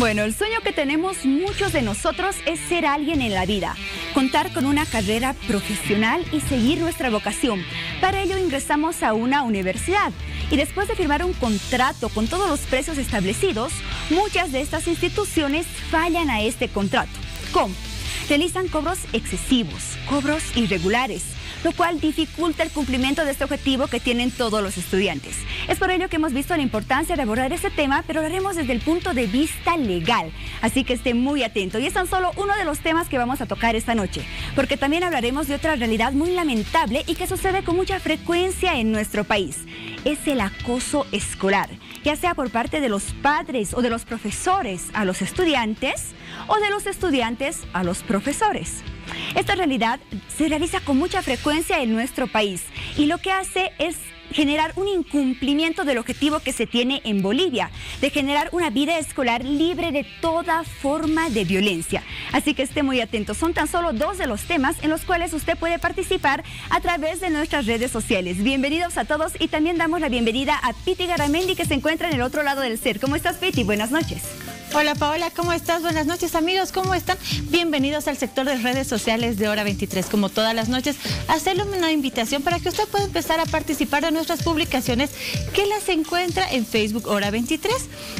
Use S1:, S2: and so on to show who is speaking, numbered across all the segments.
S1: Bueno, el sueño que tenemos muchos de nosotros es ser alguien en la vida, contar con una carrera profesional y seguir nuestra vocación. Para ello ingresamos a una universidad y después de firmar un contrato con todos los precios establecidos, muchas de estas instituciones fallan a este contrato. ¿Cómo? Realizan cobros excesivos, cobros irregulares, lo cual dificulta el cumplimiento de este objetivo que tienen todos los estudiantes. Es por ello que hemos visto la importancia de abordar este tema, pero lo haremos desde el punto de vista legal. Así que esté muy atento. Y es tan solo uno de los temas que vamos a tocar esta noche, porque también hablaremos de otra realidad muy lamentable y que sucede con mucha frecuencia en nuestro país. Es el acoso escolar, ya sea por parte de los padres o de los profesores a los estudiantes o de los estudiantes a los profesores. Esta realidad se realiza con mucha frecuencia en nuestro país y lo que hace es generar un incumplimiento del objetivo que se tiene en Bolivia, de generar una vida escolar libre de toda forma de violencia. Así que esté muy atento. Son tan solo dos de los temas en los cuales usted puede participar a través de nuestras redes sociales. Bienvenidos a todos y también damos la bienvenida a Piti Garamendi, que se encuentra en el otro lado del set. ¿Cómo estás, Piti? Buenas noches.
S2: Hola Paola, ¿cómo estás? Buenas noches amigos, ¿cómo están? Bienvenidos al sector de redes sociales de Hora 23. Como todas las noches, hacerle una invitación para que usted pueda empezar a participar de nuestras publicaciones que las encuentra en Facebook Hora 23.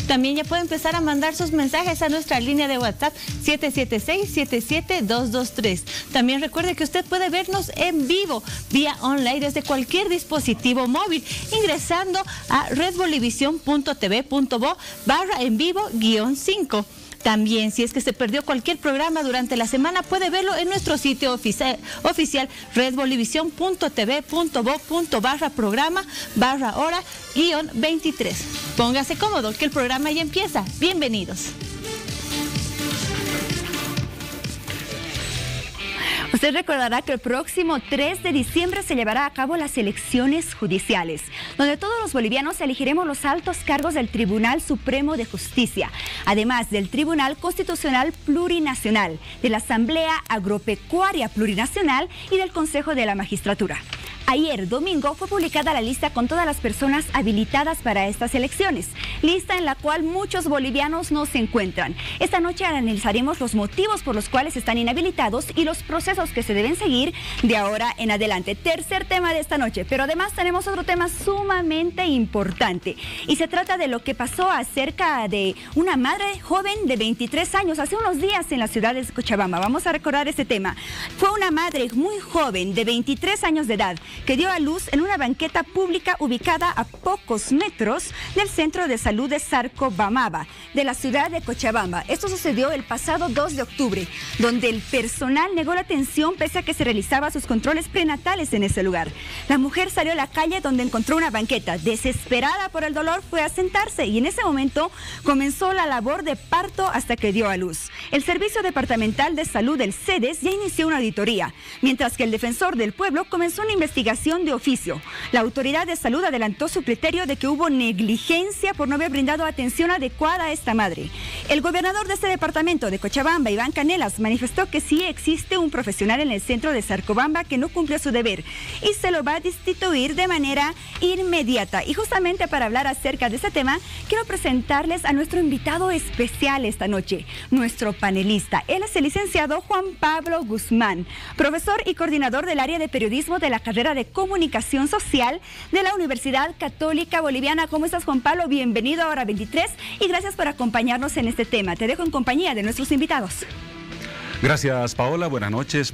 S2: También ya puede empezar a mandar sus mensajes a nuestra línea de WhatsApp 776-77223. También recuerde que usted puede vernos en vivo, vía online desde cualquier dispositivo móvil, ingresando a redbolivision.tv.bo/en vivo-5. También, si es que se perdió cualquier programa durante la semana, puede verlo en nuestro sitio oficial redbolivision.tv.bo/programa/hora-23. Póngase cómodo, que el programa ya empieza. Bienvenidos.
S1: Usted recordará que el próximo 3 de diciembre se llevará a cabo las elecciones judiciales, donde todos los bolivianos elegiremos los altos cargos del Tribunal Supremo de Justicia, además del Tribunal Constitucional Plurinacional, de la Asamblea Agropecuaria Plurinacional y del Consejo de la Magistratura. Ayer, domingo, fue publicada la lista con todas las personas habilitadas para estas elecciones, lista en la cual muchos bolivianos no se encuentran. Esta noche analizaremos los motivos por los cuales están inhabilitados y los procesos que se deben seguir de ahora en adelante. Tercer tema de esta noche, pero además tenemos otro tema sumamente importante y se trata de lo que pasó acerca de una madre joven de 23 años hace unos días en la ciudad de Cochabamba. Vamos a recordar este tema. Fue una madre muy joven de 23 años de edad que dio a luz en una banqueta pública ubicada a pocos metros del Centro de Salud de Sarcobamaba, de la ciudad de Cochabamba. Esto sucedió el pasado 2 de octubre, donde el personal negó la atención pese a que se realizaban sus controles prenatales en ese lugar. La mujer salió a la calle donde encontró una banqueta. Desesperada por el dolor, fue a sentarse y en ese momento comenzó la labor de parto hasta que dio a luz. El Servicio Departamental de Salud del CEDES ya inició una auditoría, mientras que el Defensor del Pueblo comenzó una investigación de oficio. La autoridad de salud adelantó su criterio de que hubo negligencia por no haber brindado atención adecuada a esta madre. El gobernador de este departamento de Cochabamba, Iván Canelas, manifestó que sí existe un profesional en el centro de Sarcobamba que no cumplió su deber y se lo va a destituir de manera inmediata. Y justamente para hablar acerca de este tema, quiero presentarles a nuestro invitado especial esta noche, nuestro panelista. Él es el licenciado Juan Pablo Guzmán, profesor y coordinador del área de periodismo de la carrera de Comunicación Social de la Universidad Católica Boliviana. ¿Cómo estás, Juan Pablo? Bienvenido a Hora 23 y gracias por acompañarnos en este tema. Te dejo en compañía de nuestros invitados.
S3: Gracias, Paola. Buenas noches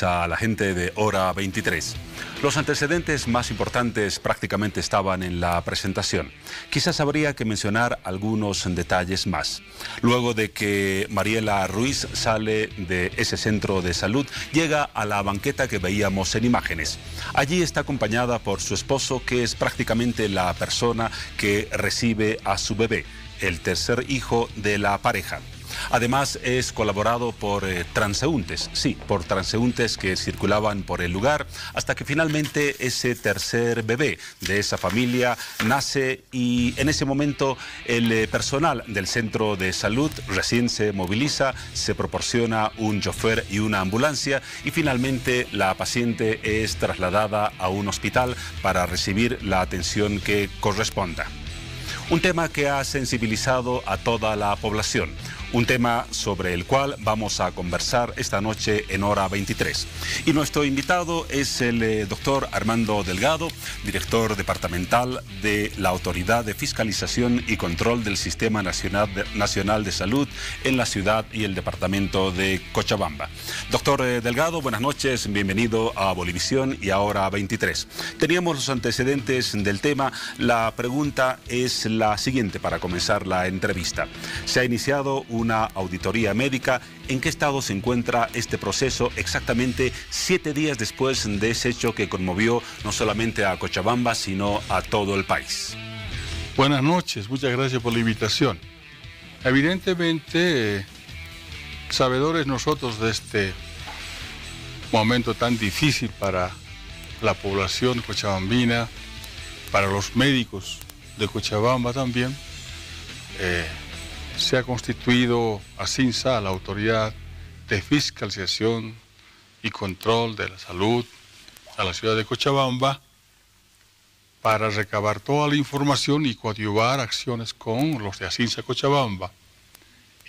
S3: a la gente de Hora 23. Los antecedentes más importantes prácticamente estaban en la presentación. Quizás habría que mencionar algunos detalles más. Luego de que Mariela Ruiz sale de ese centro de salud, llega a la banqueta que veíamos en imágenes. Allí está acompañada por su esposo, que es prácticamente la persona que recibe a su bebé, el tercer hijo de la pareja. Además es colaborado por transeúntes, por transeúntes que circulaban por el lugar hasta que finalmente ese tercer bebé de esa familia nace y en ese momento el personal del centro de salud recién se moviliza, se proporciona un chofer y una ambulancia y finalmente la paciente es trasladada a un hospital para recibir la atención que corresponda. Un tema que ha sensibilizado a toda la población. Un tema sobre el cual vamos a conversar esta noche en Hora 23. Y nuestro invitado es el doctor Armando Delgado, director departamental de la Autoridad de Fiscalización y Control del Sistema Nacional de Salud en la ciudad y el departamento de Cochabamba. Doctor Delgado, buenas noches, bienvenido a Bolivisión y a Hora 23. Teníamos los antecedentes del tema. La pregunta es la siguiente para comenzar la entrevista. Se ha iniciado una auditoría médica. ¿En qué estado se encuentra este proceso exactamente 7 días después de ese hecho que conmovió no solamente a Cochabamba, sino a todo el país?
S4: Buenas noches, muchas gracias por la invitación. Evidentemente, sabedores nosotros de este momento tan difícil para la población cochabambina, para los médicos de Cochabamba también, se ha constituido ASINSA, la Autoridad de Fiscalización y Control de la Salud a la ciudad de Cochabamba, para recabar toda la información y coadyuvar acciones con los de ASINSA Cochabamba.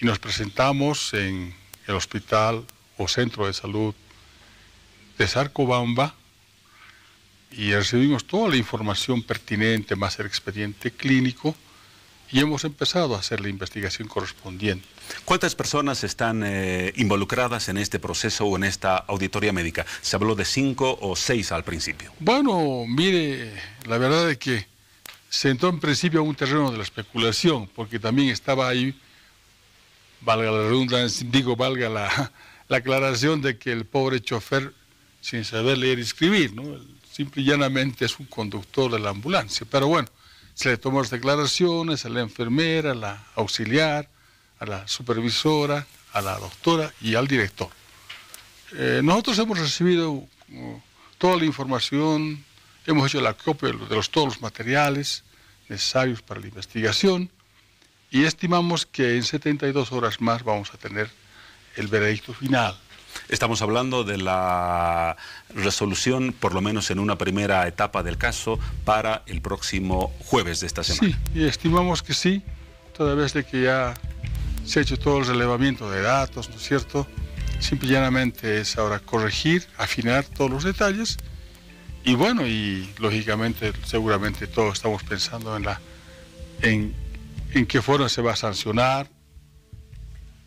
S4: Y nos presentamos en el Hospital o Centro de Salud de Sarcobamba y recibimos toda la información pertinente, más el expediente clínico, y hemos empezado a hacer la investigación correspondiente.
S3: ¿Cuántas personas están involucradas en este proceso o en esta auditoría médica? Se habló de 5 o 6 al principio.
S4: Bueno, mire, la verdad es que se entró en principio a un terreno de la especulación, porque también estaba ahí, valga la redundancia, valga la aclaración de que el pobre chofer, sin saber leer y escribir, ¿no? Simple y llanamente es un conductor de la ambulancia, pero bueno, se le tomó las declaraciones a la enfermera, a la auxiliar, a la supervisora, a la doctora y al director. Nosotros hemos recibido toda la información, hemos hecho la copia de todos los materiales necesarios para la investigación y estimamos que en 72 horas más vamos a tener el veredicto final.
S3: Estamos hablando de la resolución, por lo menos en una primera etapa del caso, para el próximo jueves de esta semana.
S4: Sí, y estimamos que sí, toda vez de que ya se ha hecho todo el relevamiento de datos, ¿no es cierto? Simple y llanamente es ahora corregir, afinar todos los detalles y bueno, y lógicamente, seguramente todos estamos pensando en qué forma se va a sancionar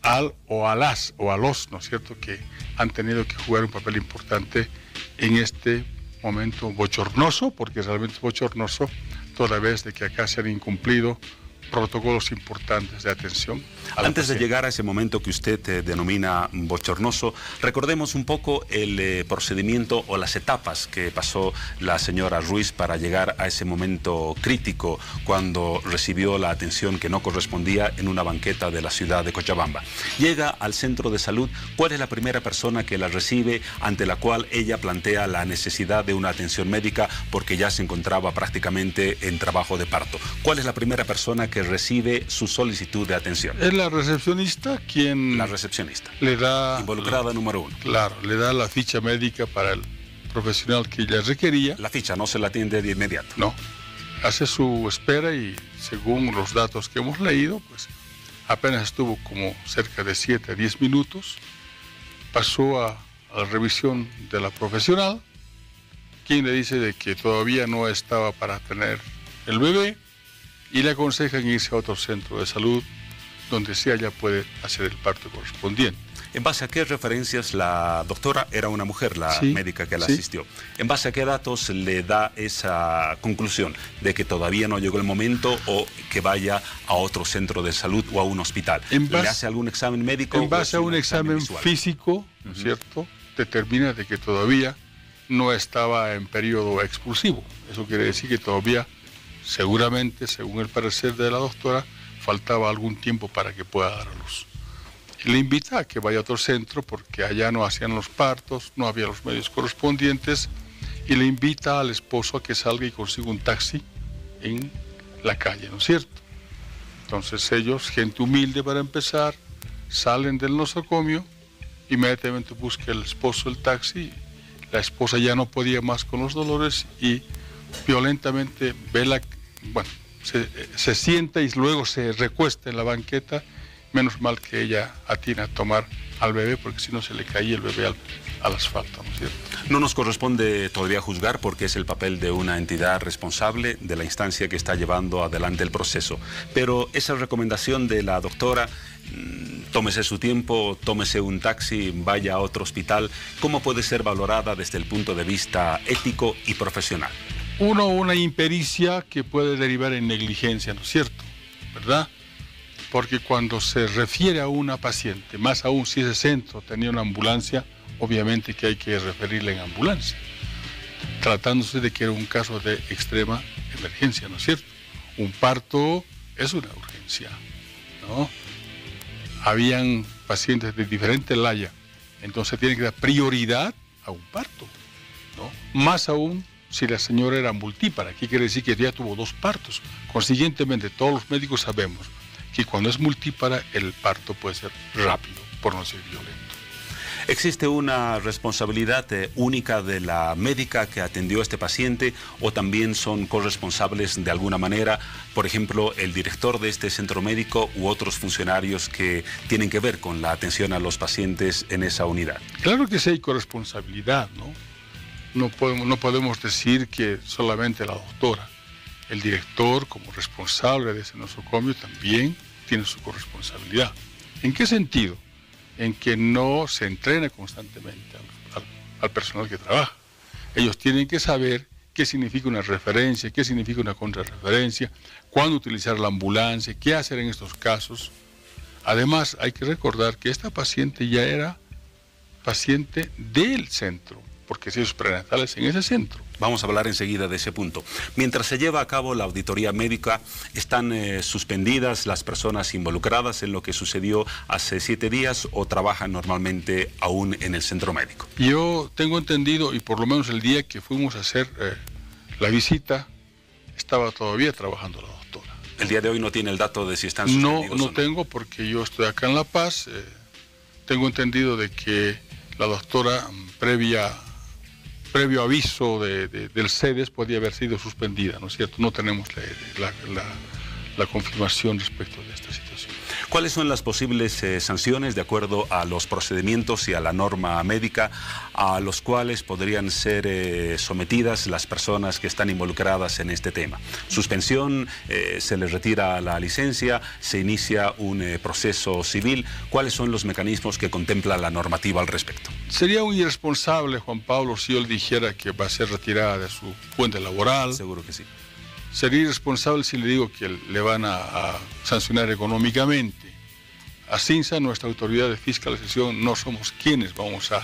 S4: al o a los, ¿no es cierto?, que han tenido que jugar un papel importante en este momento bochornoso, porque realmente es bochornoso, toda vez de que acá se han incumplido protocolos importantes de atención.
S3: Antes de llegar a ese momento que usted denomina bochornoso, recordemos un poco el procedimiento o las etapas que pasó la señora Ruiz para llegar a ese momento crítico cuando recibió la atención que no correspondía en una banqueta de la ciudad de Cochabamba. Llega al centro de salud. ¿Cuál es la primera persona que la recibe, ante la cual ella plantea la necesidad de una atención médica porque ya se encontraba prácticamente en trabajo de parto? ¿Cuál es la primera persona que recibe su solicitud de atención?
S4: Es la recepcionista quien...
S3: La recepcionista.
S4: Le da...
S3: Involucrada número 1.
S4: Claro, le da la ficha médica para el profesional que ella requería.
S3: La ficha no se la atiende de inmediato.
S4: No, hace su espera y según los datos que hemos leído, pues apenas estuvo como cerca de 7 a 10 minutos, pasó a la revisión de la profesional, quien le dice de que todavía no estaba para tener el bebé, y le aconsejan irse a otro centro de salud donde sí ella puede hacer el parto correspondiente.
S3: ¿En base a qué referencias la doctora, era una mujer la médica que la asistió, en base a qué datos le da esa conclusión de que todavía no llegó el momento o que vaya a otro centro de salud o a un hospital? ¿Le hace algún examen médico?
S4: En base a un examen físico, ¿no es cierto?, determina de que todavía no estaba en periodo expulsivo. Eso quiere decir que todavía, seguramente, según el parecer de la doctora, faltaba algún tiempo para que pueda dar a luz. Y le invita a que vaya a otro centro porque allá no hacían los partos, no había los medios correspondientes, y le invita al esposo a que salga y consiga un taxi en la calle, ¿no es cierto? Entonces ellos, gente humilde para empezar, salen del nosocomio, inmediatamente busca el esposo el taxi, la esposa ya no podía más con los dolores y violentamente se sienta y luego se recuesta en la banqueta. Menos mal que ella atina a tomar al bebé, porque si no se le caía el bebé al asfalto, ¿no es cierto?
S3: No nos corresponde todavía juzgar porque es el papel de una entidad responsable de la instancia que está llevando adelante el proceso. Pero esa recomendación de la doctora, tómese su tiempo, tómese un taxi, vaya a otro hospital, ¿cómo puede ser valorada desde el punto de vista ético y profesional?
S4: Una impericia que puede derivar en negligencia, ¿no es cierto? ¿Verdad? Porque cuando se refiere a una paciente, más aún si ese centro tenía una ambulancia, obviamente que hay que referirla en ambulancia, tratándose de que era un caso de extrema emergencia, ¿no es cierto? Un parto es una urgencia, ¿no? Habían pacientes de diferente laya, entonces tiene que dar prioridad a un parto, ¿no? Más aún si la señora era multípara, aquí quiere decir que ya tuvo 2 partos. Consiguientemente, todos los médicos sabemos que cuando es multípara, el parto puede ser rápido, por no ser violento.
S3: ¿Existe una responsabilidad única de la médica que atendió a este paciente o también son corresponsables de alguna manera, por ejemplo, el director de este centro médico u otros funcionarios que tienen que ver con la atención a los pacientes en esa unidad?
S4: Claro que sí hay corresponsabilidad, ¿no? No podemos decir que solamente la doctora. El director, como responsable de ese nosocomio, también tiene su corresponsabilidad. ¿En qué sentido? En que no se entrena constantemente al personal que trabaja. Ellos tienen que saber qué significa una referencia, qué significa una contrarreferencia, cuándo utilizar la ambulancia, qué hacer en estos casos. Además, hay que recordar que esta paciente ya era paciente del centro, porque sellos prenatales en ese centro.
S3: Vamos a hablar enseguida de ese punto. Mientras se lleva a cabo la auditoría médica, ¿están suspendidas las personas involucradas en lo que sucedió hace 7 días o trabajan normalmente aún en el centro médico?
S4: Yo tengo entendido, y por lo menos el día que fuimos a hacer la visita, estaba todavía trabajando la doctora.
S3: ¿El día de hoy no tiene el dato de si están suspendidos?
S4: No tengo, porque yo estoy acá en La Paz. Tengo entendido de que la doctora, previo aviso del CEDES, podía haber sido suspendida, ¿no es cierto? No tenemos la confirmación respecto de esta situación.
S3: ¿Cuáles son las posibles sanciones de acuerdo a los procedimientos y a la norma médica a los cuales podrían ser sometidas las personas que están involucradas en este tema? Suspensión, se les retira la licencia, se inicia un proceso civil. ¿Cuáles son los mecanismos que contempla la normativa al respecto?
S4: Sería un irresponsable, Juan Pablo, si él dijera que va a ser retirada de su fuente laboral.
S3: Seguro que sí.
S4: Sería irresponsable si le digo que le van a sancionar económicamente. A CINSA, nuestra autoridad de fiscalización, no somos quienes vamos a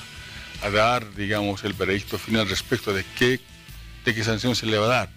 S4: dar, digamos, el veredicto final respecto de qué sanción se le va a dar.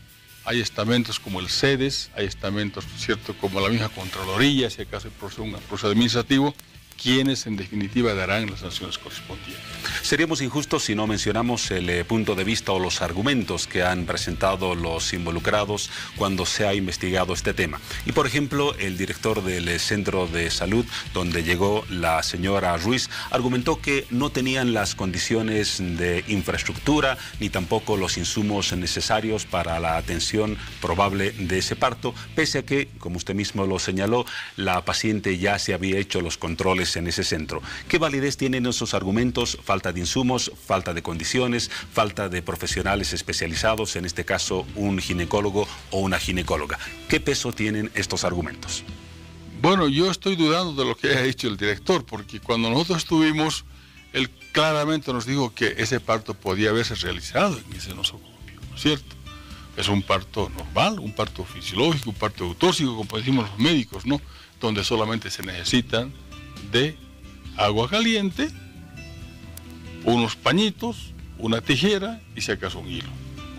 S4: Hay estamentos como el CEDES, hay estamentos, ¿cierto?, como la misma Contraloría, si acaso hay un proceso administrativo, quienes en definitiva darán las sanciones correspondientes.
S3: Seríamos injustos si no mencionamos el punto de vista o los argumentos que han presentado los involucrados cuando se ha investigado este tema. Y por ejemplo, el director del centro de salud donde llegó la señora Ruiz argumentó que no tenían las condiciones de infraestructura ni tampoco los insumos necesarios para la atención probable de ese parto, pese a que, como usted mismo lo señaló, la paciente ya se había hecho los controles en ese centro. ¿Qué validez tienen esos argumentos? Falta de insumos, falta de condiciones, falta de profesionales especializados, en este caso un ginecólogo o una ginecóloga. ¿Qué peso tienen estos argumentos?
S4: Bueno, yo estoy dudando de lo que haya dicho el director, porque cuando nosotros estuvimos, él claramente nos dijo que ese parto podía haberse realizado en ese nosocomio, ¿no es cierto? Es un parto normal, un parto fisiológico, un parto autóxico, como decimos los médicos, ¿no? Donde solamente se necesitan de agua caliente, unos pañitos, una tijera y si acaso un hilo.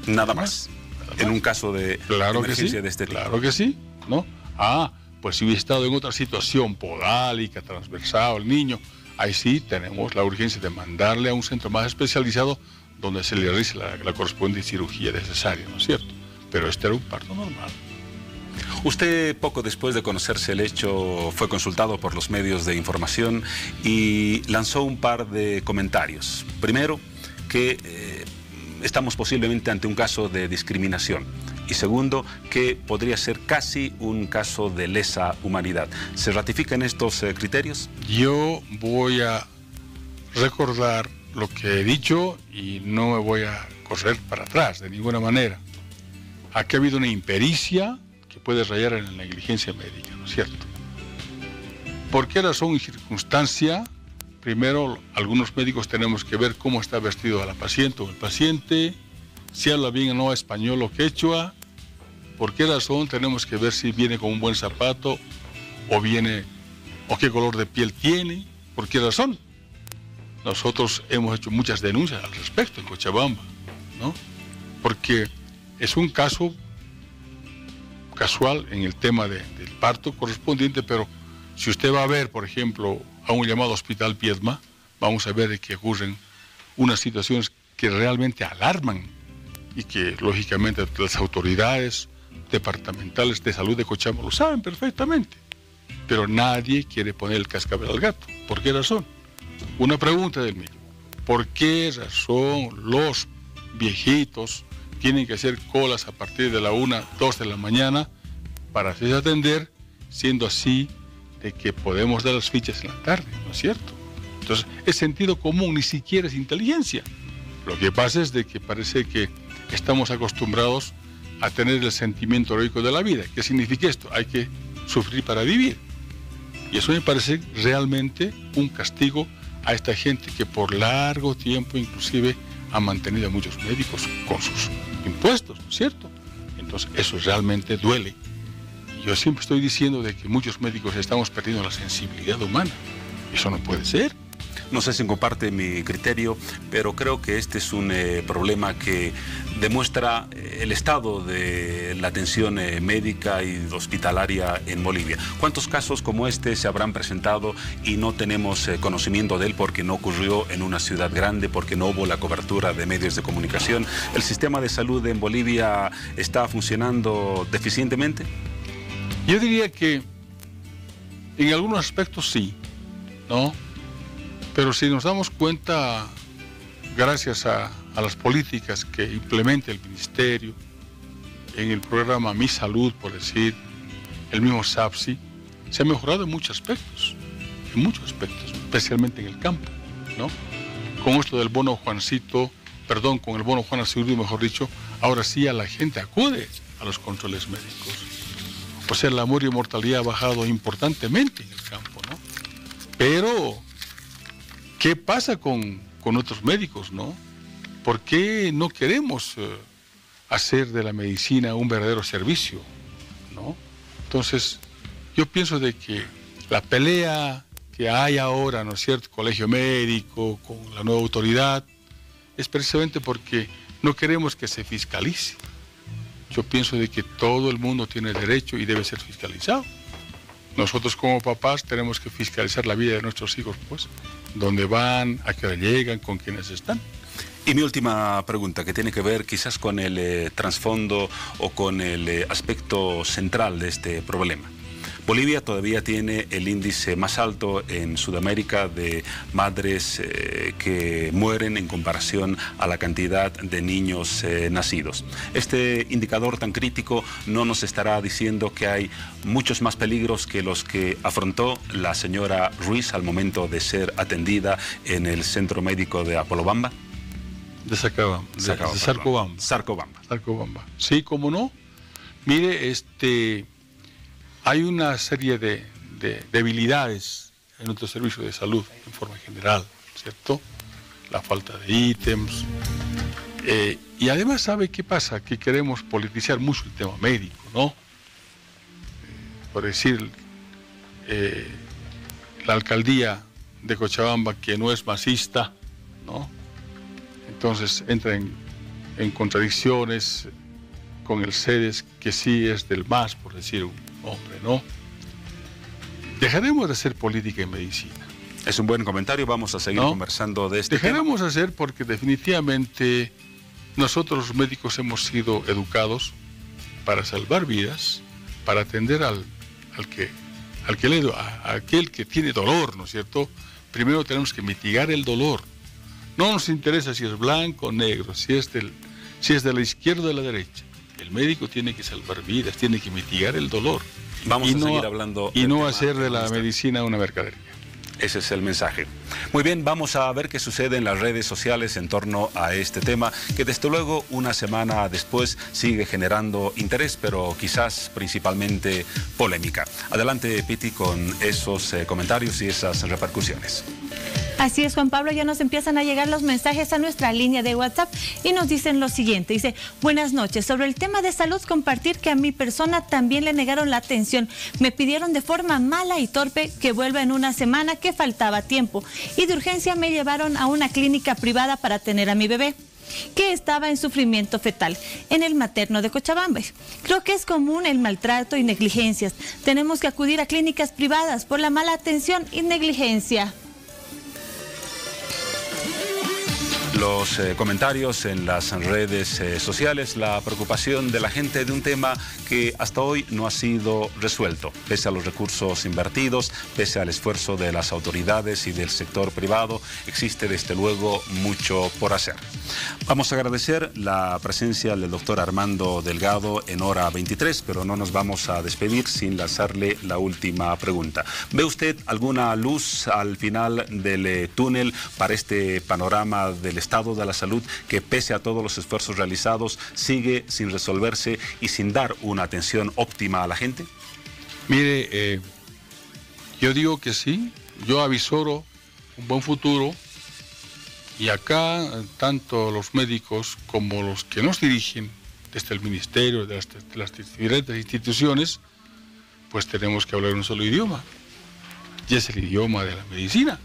S3: Nada más. En un caso de emergencia de este tipo.
S4: Claro que sí, ¿no? Pues si hubiera estado en otra situación podálica, transversal, el niño, ahí sí tenemos la urgencia de mandarle a un centro más especializado donde se le realice la correspondiente cirugía necesaria, ¿no es cierto? Pero este era un parto normal.
S3: Usted, poco después de conocerse el hecho, fue consultado por los medios de información y lanzó un par de comentarios. Primero, que estamos posiblemente ante un caso de discriminación, y segundo, que podría ser casi un caso de lesa humanidad. ¿Se ratifican estos criterios?
S4: Yo voy a recordar lo que he dicho y no me voy a correr para atrás de ninguna manera. Aquí ha habido una impericia que puede rayar en la negligencia médica, ¿no es cierto? ¿Por qué razón y circunstancia? Primero, algunos médicos tenemos que ver cómo está vestido la paciente o el paciente, si habla bien o no español o quechua. ¿Por qué razón? Tenemos que ver si viene con un buen zapato o qué color de piel tiene. ¿Por qué razón? Nosotros hemos hecho muchas denuncias al respecto en Cochabamba, ¿no? Porque es un caso casual en el tema del parto correspondiente, pero si usted va a ver, por ejemplo, a un llamado Hospital Piedma, vamos a ver que ocurren unas situaciones que realmente alarman y que, lógicamente, las autoridades departamentales de salud de Cochabamba lo saben perfectamente. Pero nadie quiere poner el cascabel al gato. ¿Por qué razón? Una pregunta del mío. ¿Por qué razón los viejitos tienen que hacer colas a partir de la 1, 2 de la mañana para hacerse atender, siendo así de que podemos dar las fichas en la tarde, ¿no es cierto? Entonces, es sentido común, ni siquiera es inteligencia. Lo que pasa es de que parece que estamos acostumbrados a tener el sentimiento heroico de la vida. ¿Qué significa esto? Hay que sufrir para vivir. Y eso me parece realmente un castigo a esta gente que por largo tiempo inclusive ha mantenido a muchos médicos con sus impuestos, ¿no es cierto? Entonces, eso realmente duele. Yo siempre estoy diciendo de que muchos médicos estamos perdiendo la sensibilidad humana. Eso no puede ser.
S3: No sé si comparte mi criterio, pero creo que este es un problema que demuestra el estado de la atención médica y hospitalaria en Bolivia. ¿Cuántos casos como este se habrán presentado y no tenemos conocimiento de él porque no ocurrió en una ciudad grande, porque no hubo la cobertura de medios de comunicación? ¿El sistema de salud en Bolivia está funcionando deficientemente?
S4: Yo diría que en algunos aspectos sí, ¿no? Pero si nos damos cuenta, gracias a las políticas que implementa el Ministerio, en el programa Mi Salud, por decir, el mismo SAPSI, se ha mejorado en muchos aspectos, especialmente en el campo, ¿no? Con esto del bono Juancito, con el bono Juan Azurdo, mejor dicho, ahora sí a la gente acude a los controles médicos. O sea, la muerte y mortalidad ha bajado importantemente en el campo, ¿no? Pero ¿qué pasa con otros médicos, no? ¿Por qué no queremos hacer de la medicina un verdadero servicio, no? Entonces, yo pienso de que la pelea que hay ahora, ¿no es cierto?, colegio médico, con la nueva autoridad, es precisamente porque no queremos que se fiscalice. Yo pienso de que todo el mundo tiene derecho y debe ser fiscalizado. Nosotros como papás tenemos que fiscalizar la vida de nuestros hijos, pues, dónde van, a qué hora llegan, con quiénes están.
S3: Y mi última pregunta, que tiene que ver quizás con el trasfondo o con el aspecto central de este problema. Bolivia todavía tiene el índice más alto en Sudamérica de madres que mueren en comparación a la cantidad de niños nacidos. Este indicador tan crítico no nos estará diciendo que hay muchos más peligros que los que afrontó la señora Ruiz al momento de ser atendida en el centro médico de Apolobamba.
S4: De Sarcobamba. Sarcobamba. Sí, cómo no. Mire, hay una serie de debilidades en nuestro servicio de salud en forma general, ¿cierto? La falta de ítems. Y además, ¿sabe qué pasa? Que queremos politizar mucho el tema médico, ¿no? Por decir, la alcaldía de Cochabamba, que no es masista, ¿no? Entonces entra en contradicciones con el CEDES, que sí es del MAS, por decir un hombre, ¿no? Dejaremos de hacer política en medicina.
S3: Es un buen comentario, vamos a seguir conversando de este tema.
S4: Dejaremos de hacer porque definitivamente nosotros los médicos hemos sido educados para salvar vidas, para atender a aquel que tiene dolor, ¿no es cierto? Primero tenemos que mitigar el dolor. No nos interesa si es blanco o negro, si es de la izquierda o de la derecha. El médico tiene que salvar vidas, tiene que mitigar el dolor.
S3: Vamos a seguir hablando.
S4: Y no hacer de la medicina una mercadería.
S3: Ese es el mensaje. Muy bien, vamos a ver qué sucede en las redes sociales en torno a este tema, que desde luego una semana después sigue generando interés, pero quizás principalmente polémica. Adelante, Piti, con esos comentarios y esas repercusiones.
S2: Así es, Juan Pablo, ya nos empiezan a llegar los mensajes a nuestra línea de WhatsApp y nos dicen lo siguiente. Dice, buenas noches, sobre el tema de salud, compartir que a mi persona también le negaron la atención. Me pidieron de forma mala y torpe que vuelva en una semana, que faltaba tiempo. Y de urgencia me llevaron a una clínica privada para tener a mi bebé, que estaba en sufrimiento fetal, en el materno de Cochabamba. Creo que es común el maltrato y negligencias. Tenemos que acudir a clínicas privadas por la mala atención y negligencia.
S3: Los comentarios en las redes sociales, la preocupación de la gente de un tema que hasta hoy no ha sido resuelto, pese a los recursos invertidos, pese al esfuerzo de las autoridades y del sector privado, existe desde luego mucho por hacer. Vamos a agradecer la presencia del doctor Armando Delgado en Hora 23, pero no nos vamos a despedir sin lanzarle la última pregunta. ¿Ve usted alguna luz al final del túnel para este panorama del estado de la salud que, pese a todos los esfuerzos realizados, sigue sin resolverse y sin dar una atención óptima a la gente?
S4: Mire, yo digo que sí, yo avisoro un buen futuro, y acá tanto los médicos como los que nos dirigen desde el ministerio, de las diferentes instituciones, pues tenemos que hablar un solo idioma, y es el idioma de la medicina.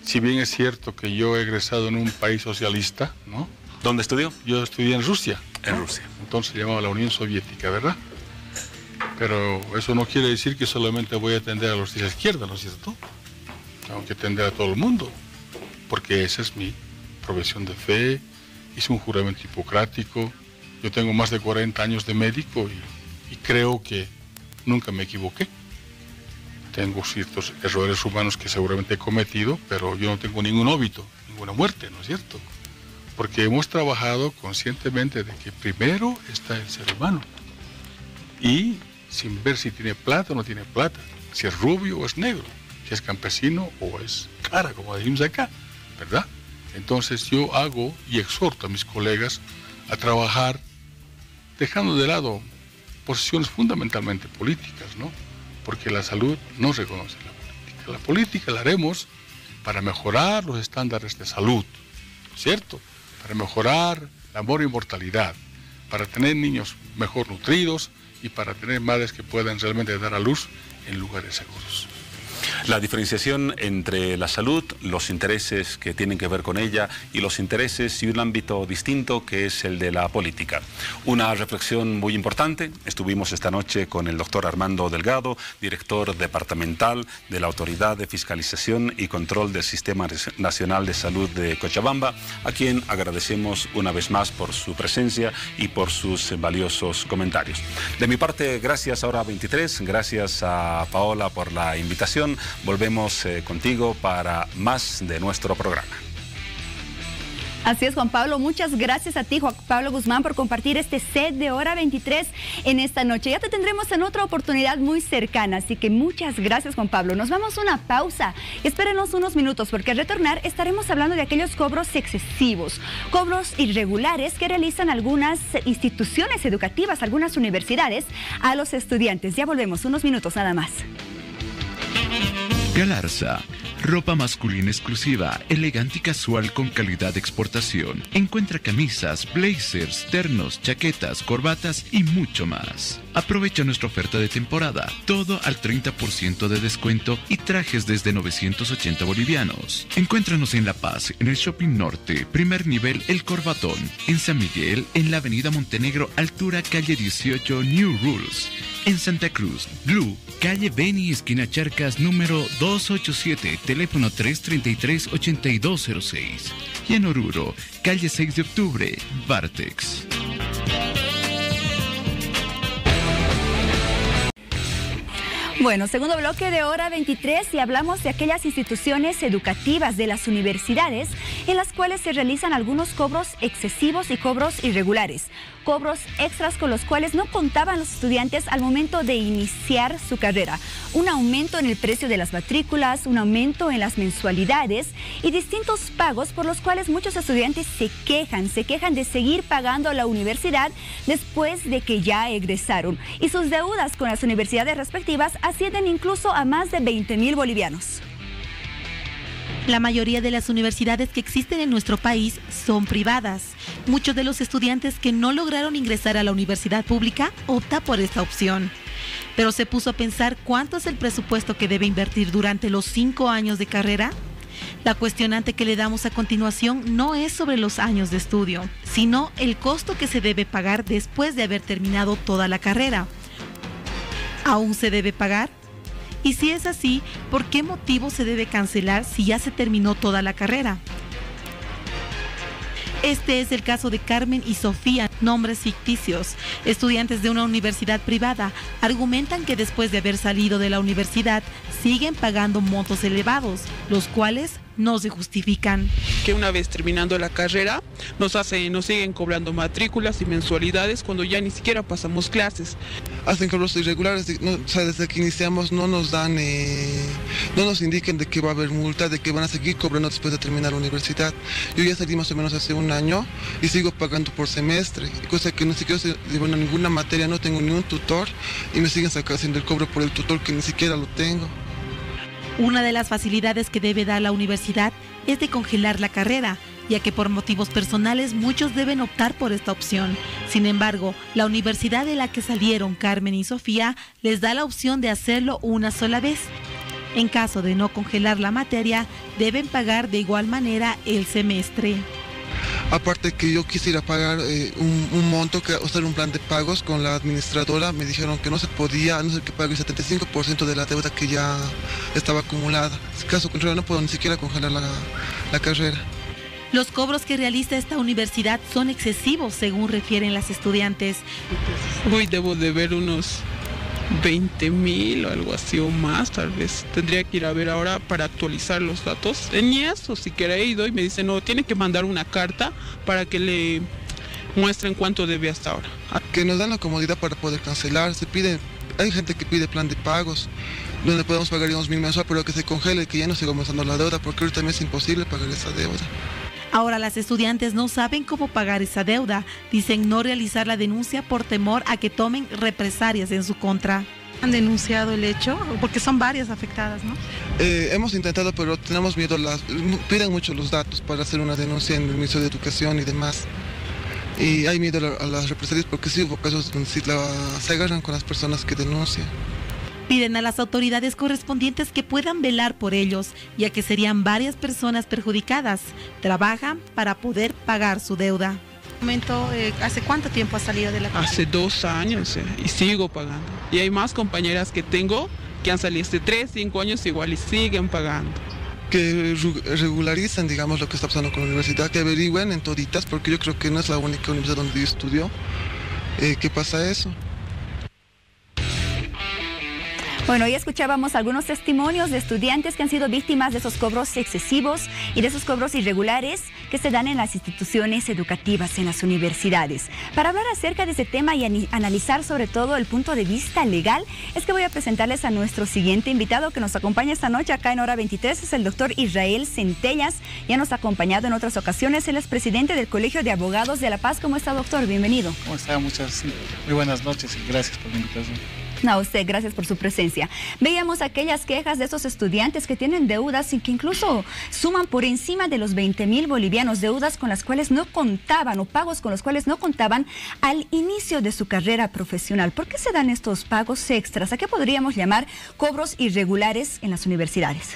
S4: Si bien es cierto que yo he egresado en un país socialista, ¿no?
S3: ¿Dónde estudió?
S4: Yo estudié en Rusia.
S3: En Rusia.
S4: Entonces se llamaba la Unión Soviética, ¿verdad? Pero eso no quiere decir que solamente voy a atender a los de la izquierda, ¿no es cierto? Tengo que atender a todo el mundo, porque esa es mi profesión de fe, hice un juramento hipocrático, yo tengo más de 40 años de médico y creo que nunca me equivoqué. Tengo ciertos errores humanos que seguramente he cometido, pero yo no tengo ningún óbito, ninguna muerte, ¿no es cierto? Porque hemos trabajado conscientemente de que primero está el ser humano. Y sin ver si tiene plata o no tiene plata, si es rubio o es negro, si es campesino o es cara, como decimos acá, ¿verdad? Entonces yo hago y exhorto a mis colegas a trabajar dejando de lado posiciones fundamentalmente políticas, ¿no? Porque la salud no reconoce la política. La política la haremos para mejorar los estándares de salud, ¿cierto? Para mejorar la mortalidad, para tener niños mejor nutridos y para tener madres que puedan realmente dar a luz en lugares seguros.
S3: La diferenciación entre la salud, los intereses que tienen que ver con ella y los intereses y un ámbito distinto que es el de la política. Una reflexión muy importante. Estuvimos esta noche con el doctor Armando Delgado, director departamental de la Autoridad de Fiscalización y Control del Sistema Nacional de Salud de Cochabamba, a quien agradecemos una vez más por su presencia y por sus valiosos comentarios. De mi parte, gracias a Hora 23, gracias a Paola por la invitación. Volvemos contigo para más de nuestro programa.
S1: Así es, Juan Pablo, muchas gracias a ti, Juan Pablo Guzmán, por compartir este set de Hora 23 en esta noche. Ya te tendremos en otra oportunidad muy cercana, así que muchas gracias, Juan Pablo. Nos vamos a una pausa. Espérenos unos minutos, porque al retornar estaremos hablando de aquellos cobros excesivos, cobros irregulares que realizan algunas instituciones educativas, algunas universidades, a los estudiantes. Ya volvemos, unos minutos nada más.
S5: Galarza, ropa masculina exclusiva, elegante y casual con calidad de exportación. Encuentra camisas, blazers, ternos, chaquetas, corbatas y mucho más. Aprovecha nuestra oferta de temporada, todo al 30% de descuento y trajes desde 980 bolivianos. Encuéntranos en La Paz, en el Shopping Norte, primer nivel El Corbatón. En San Miguel, en la Avenida Montenegro, altura calle 18, New Rules. En Santa Cruz, Blue, calle Beni, esquina Charcas, número 287, teléfono 333-8206. Y en Oruro, calle 6 de octubre, Bartex.
S1: Bueno, segundo bloque de Hora 23 y hablamos de aquellas instituciones educativas de las universidades en las cuales se realizan algunos cobros excesivos y cobros irregulares. Cobros extras con los cuales no contaban los estudiantes al momento de iniciar su carrera. Un aumento en el precio de las matrículas, un aumento en las mensualidades y distintos pagos por los cuales muchos estudiantes se quejan de seguir pagando la universidad después de que ya egresaron. Y sus deudas con las universidades respectivas ascienden incluso a más de 20.000 bolivianos.
S2: La mayoría de las universidades que existen en nuestro país son privadas. Muchos de los estudiantes que no lograron ingresar a la universidad pública optan por esta opción. Pero se puso a pensar cuánto es el presupuesto que debe invertir durante los 5 años de carrera. La cuestionante que le damos a continuación no es sobre los años de estudio, sino el costo que se debe pagar después de haber terminado toda la carrera. ¿Aún se debe pagar? Y si es así, ¿por qué motivo se debe cancelar si ya se terminó toda la carrera? Este es el caso de Carmen y Sofía, nombres ficticios. Estudiantes de una universidad privada argumentan que después de haber salido de la universidad siguen pagando montos elevados, los cuales no se justifican.
S6: Que una vez terminando la carrera nos siguen cobrando matrículas y mensualidades cuando ya ni siquiera pasamos clases.
S7: Hacen cobros irregulares, desde que iniciamos no nos dan, no nos indican de que va a haber multa, de que van a seguir cobrando después de terminar la universidad. Yo ya salí más o menos hace un año y sigo pagando por semestre, cosa que no siquiera llevo ninguna materia, no tengo ni un tutor y me siguen haciendo el cobro por el tutor que ni siquiera lo tengo.
S2: Una de las facilidades que debe dar la universidad es de congelar la carrera, ya que por motivos personales muchos deben optar por esta opción. Sin embargo, la universidad de la que salieron Carmen y Sofía les da la opción de hacerlo una sola vez. En caso de no congelar la materia, deben pagar de igual manera el semestre.
S7: Aparte que yo quisiera pagar un monto, hacer un plan de pagos con la administradora, me dijeron que no se podía, a no ser que pague el 75% de la deuda que ya estaba acumulada. En caso contrario, no puedo ni siquiera congelar la carrera.
S2: Los cobros que realiza esta universidad son excesivos, según refieren las estudiantes.
S6: Hoy debo de ver unos 20.000 o algo así o más, tal vez. Tendría que ir a ver ahora para actualizar los datos. Ni eso siquiera he ido y me dicen, no, tiene que mandar una carta para que le muestren cuánto debe hasta ahora.
S7: Que nos dan la comodidad para poder cancelar. Hay gente que pide plan de pagos, donde podemos pagar unos 1.000 mensual, pero que se congele, que ya no siga aumentando la deuda, porque ahorita me es imposible pagar esa deuda.
S2: Ahora las estudiantes no saben cómo pagar esa deuda. Dicen no realizar la denuncia por temor a que tomen represalias en su contra.
S8: ¿Han denunciado el hecho? Porque son varias afectadas, ¿no?
S7: Hemos intentado, pero tenemos miedo. Piden mucho los datos para hacer una denuncia en el Ministerio de Educación y demás. Y hay miedo a las represalias porque sí hubo casos donde sí se agarran con las personas que denuncian.
S2: Piden a las autoridades correspondientes que puedan velar por ellos, ya que serían varias personas perjudicadas. Trabajan para poder pagar su deuda.
S8: ¿Hace cuánto tiempo ha salido de la carrera?
S6: Hace 2 años y sigo pagando. Y hay más compañeras que tengo que han salido hace 3, 5 años igual y siguen pagando.
S7: Que regularicen, digamos, lo que está pasando con la universidad, que averigüen en toditas, porque yo creo que no es la única universidad donde yo estudio que pasa eso.
S1: Bueno, hoy escuchábamos algunos testimonios de estudiantes que han sido víctimas de esos cobros excesivos y de esos cobros irregulares que se dan en las instituciones educativas, en las universidades. Para hablar acerca de este tema y analizar sobre todo el punto de vista legal, es que voy a presentarles a nuestro siguiente invitado que nos acompaña esta noche acá en Hora 23, es el doctor Israel Centellas. Ya nos ha acompañado en otras ocasiones, él es presidente del Colegio de Abogados de La Paz. ¿Cómo está, doctor? Bienvenido.
S9: ¿Cómo está? Muy buenas noches y gracias por la invitación.
S1: A usted, gracias por su presencia. Veíamos aquellas quejas de esos estudiantes que tienen deudas y que incluso suman por encima de los 20.000 bolivianos, deudas con las cuales no contaban o pagos con los cuales no contaban al inicio de su carrera profesional. ¿Por qué se dan estos pagos extras? ¿A qué podríamos llamar cobros irregulares en las universidades?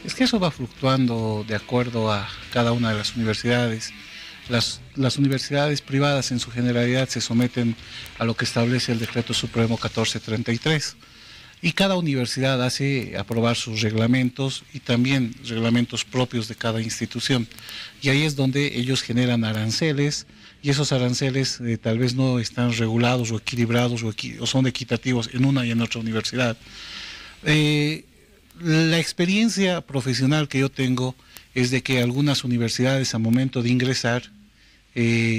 S9: Es que eso va fluctuando de acuerdo a cada una de las universidades. Las universidades privadas en su generalidad se someten a lo que establece el Decreto Supremo 1433. Y cada universidad hace aprobar sus reglamentos y también reglamentos propios de cada institución. Y ahí es donde ellos generan aranceles, y esos aranceles tal vez no están regulados o equilibrados o son equitativos en una y en otra universidad. La experiencia profesional que yo tengo es de que algunas universidades, al momento de ingresar,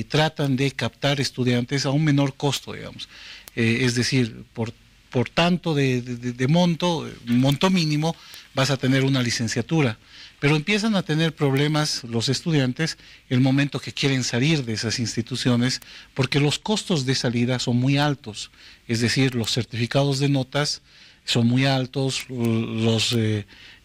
S9: tratan de captar estudiantes a un menor costo, digamos. Es decir, por tanto de monto mínimo, vas a tener una licenciatura. Pero empiezan a tener problemas los estudiantes el momento que quieren salir de esas instituciones, porque los costos de salida son muy altos. Es decir, los certificados de notas son muy altos,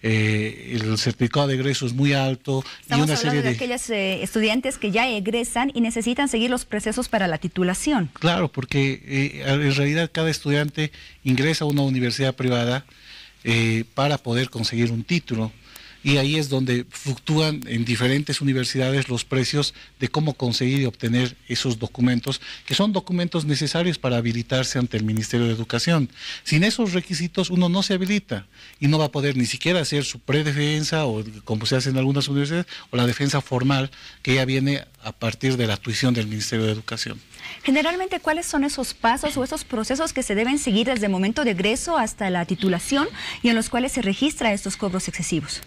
S9: el certificado de egreso es muy alto.
S1: Estamos hablando de aquellos estudiantes que ya egresan y necesitan seguir los procesos para la titulación.
S9: Claro, porque en realidad cada estudiante ingresa a una universidad privada para poder conseguir un título. Y ahí es donde fluctúan en diferentes universidades los precios de cómo conseguir y obtener esos documentos, que son documentos necesarios para habilitarse ante el Ministerio de Educación. Sin esos requisitos uno no se habilita y no va a poder ni siquiera hacer su predefensa, o como se hace en algunas universidades, o la defensa formal, que ya viene a partir de la tuición del Ministerio de Educación.
S1: Generalmente, ¿cuáles son esos pasos o esos procesos que se deben seguir desde el momento de egreso hasta la titulación y en los cuales se registra estos cobros excesivos?